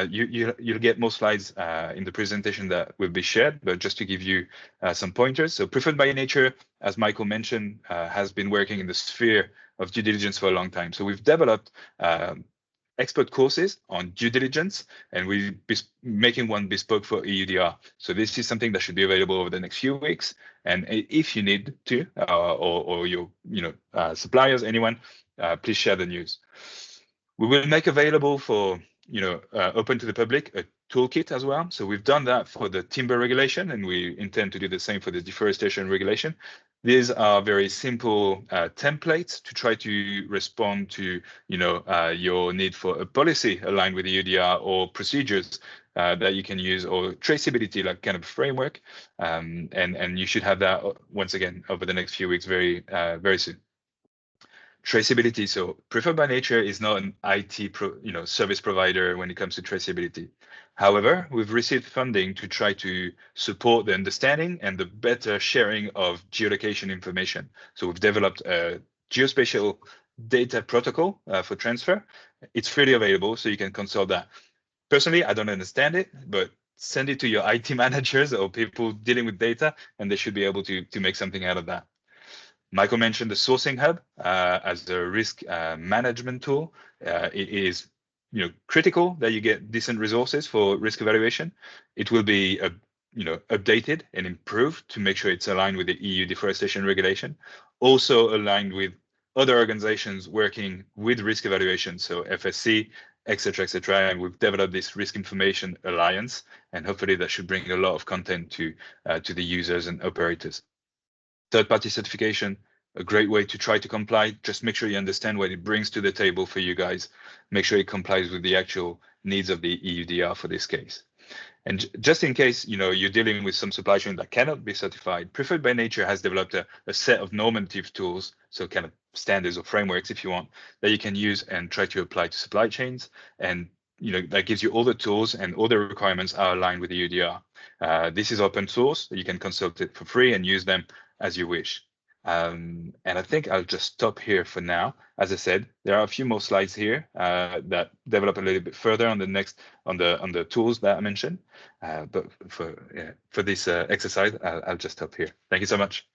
You'll get more slides in the presentation that will be shared, but just to give you some pointers. So Preferred by Nature, as Michael mentioned, has been working in the sphere of due diligence for a long time. So we've developed expert courses on due diligence, and we'll be making one bespoke for EUDR. So this is something that should be available over the next few weeks. And if you need to, or your suppliers, anyone, please share the news. We will make available for open to the public a toolkit as well. So we've done that for the timber regulation, and we intend to do the same for the deforestation regulation. These are very simple templates to try to respond to your need for a policy aligned with the EUDR or procedures that you can use, or traceability, like kind of framework. And you should have that once again over the next few weeks, very soon. Traceability. So Preferred by Nature is not an IT service provider when it comes to traceability. However, we've received funding to try to support the understanding and the better sharing of geolocation information. So we've developed a geospatial data protocol for transfer. It's freely available, so you can consult that. Personally, I don't understand it, but send it to your IT managers or people dealing with data, and they should be able to make something out of that. Michael mentioned the Sourcing Hub as a risk management tool. It is critical that you get decent resources for risk evaluation. It will be updated and improved to make sure it's aligned with the EU deforestation regulation, also aligned with other organizations working with risk evaluation, so FSC, etc., etc. And we've developed this Risk Information Alliance, and hopefully that should bring a lot of content to the users and operators. Third-party certification, a great way to try to comply. Just make sure you understand what it brings to the table for you guys. Make sure it complies with the actual needs of the EUDR for this case. And just in case you're dealing with some supply chain that cannot be certified, Preferred by Nature has developed a set of normative tools, so kind of standards or frameworks, if you want, that you can use and try to apply to supply chains. And that gives you all the tools, and all the requirements are aligned with the EUDR. This is open source. You can consult it for free and use them as you wish. And I think I'll just stop here for now. As I said, there are a few more slides here that develop a little bit further on the tools that I mentioned. But for this exercise, I'll just stop here. Thank you so much.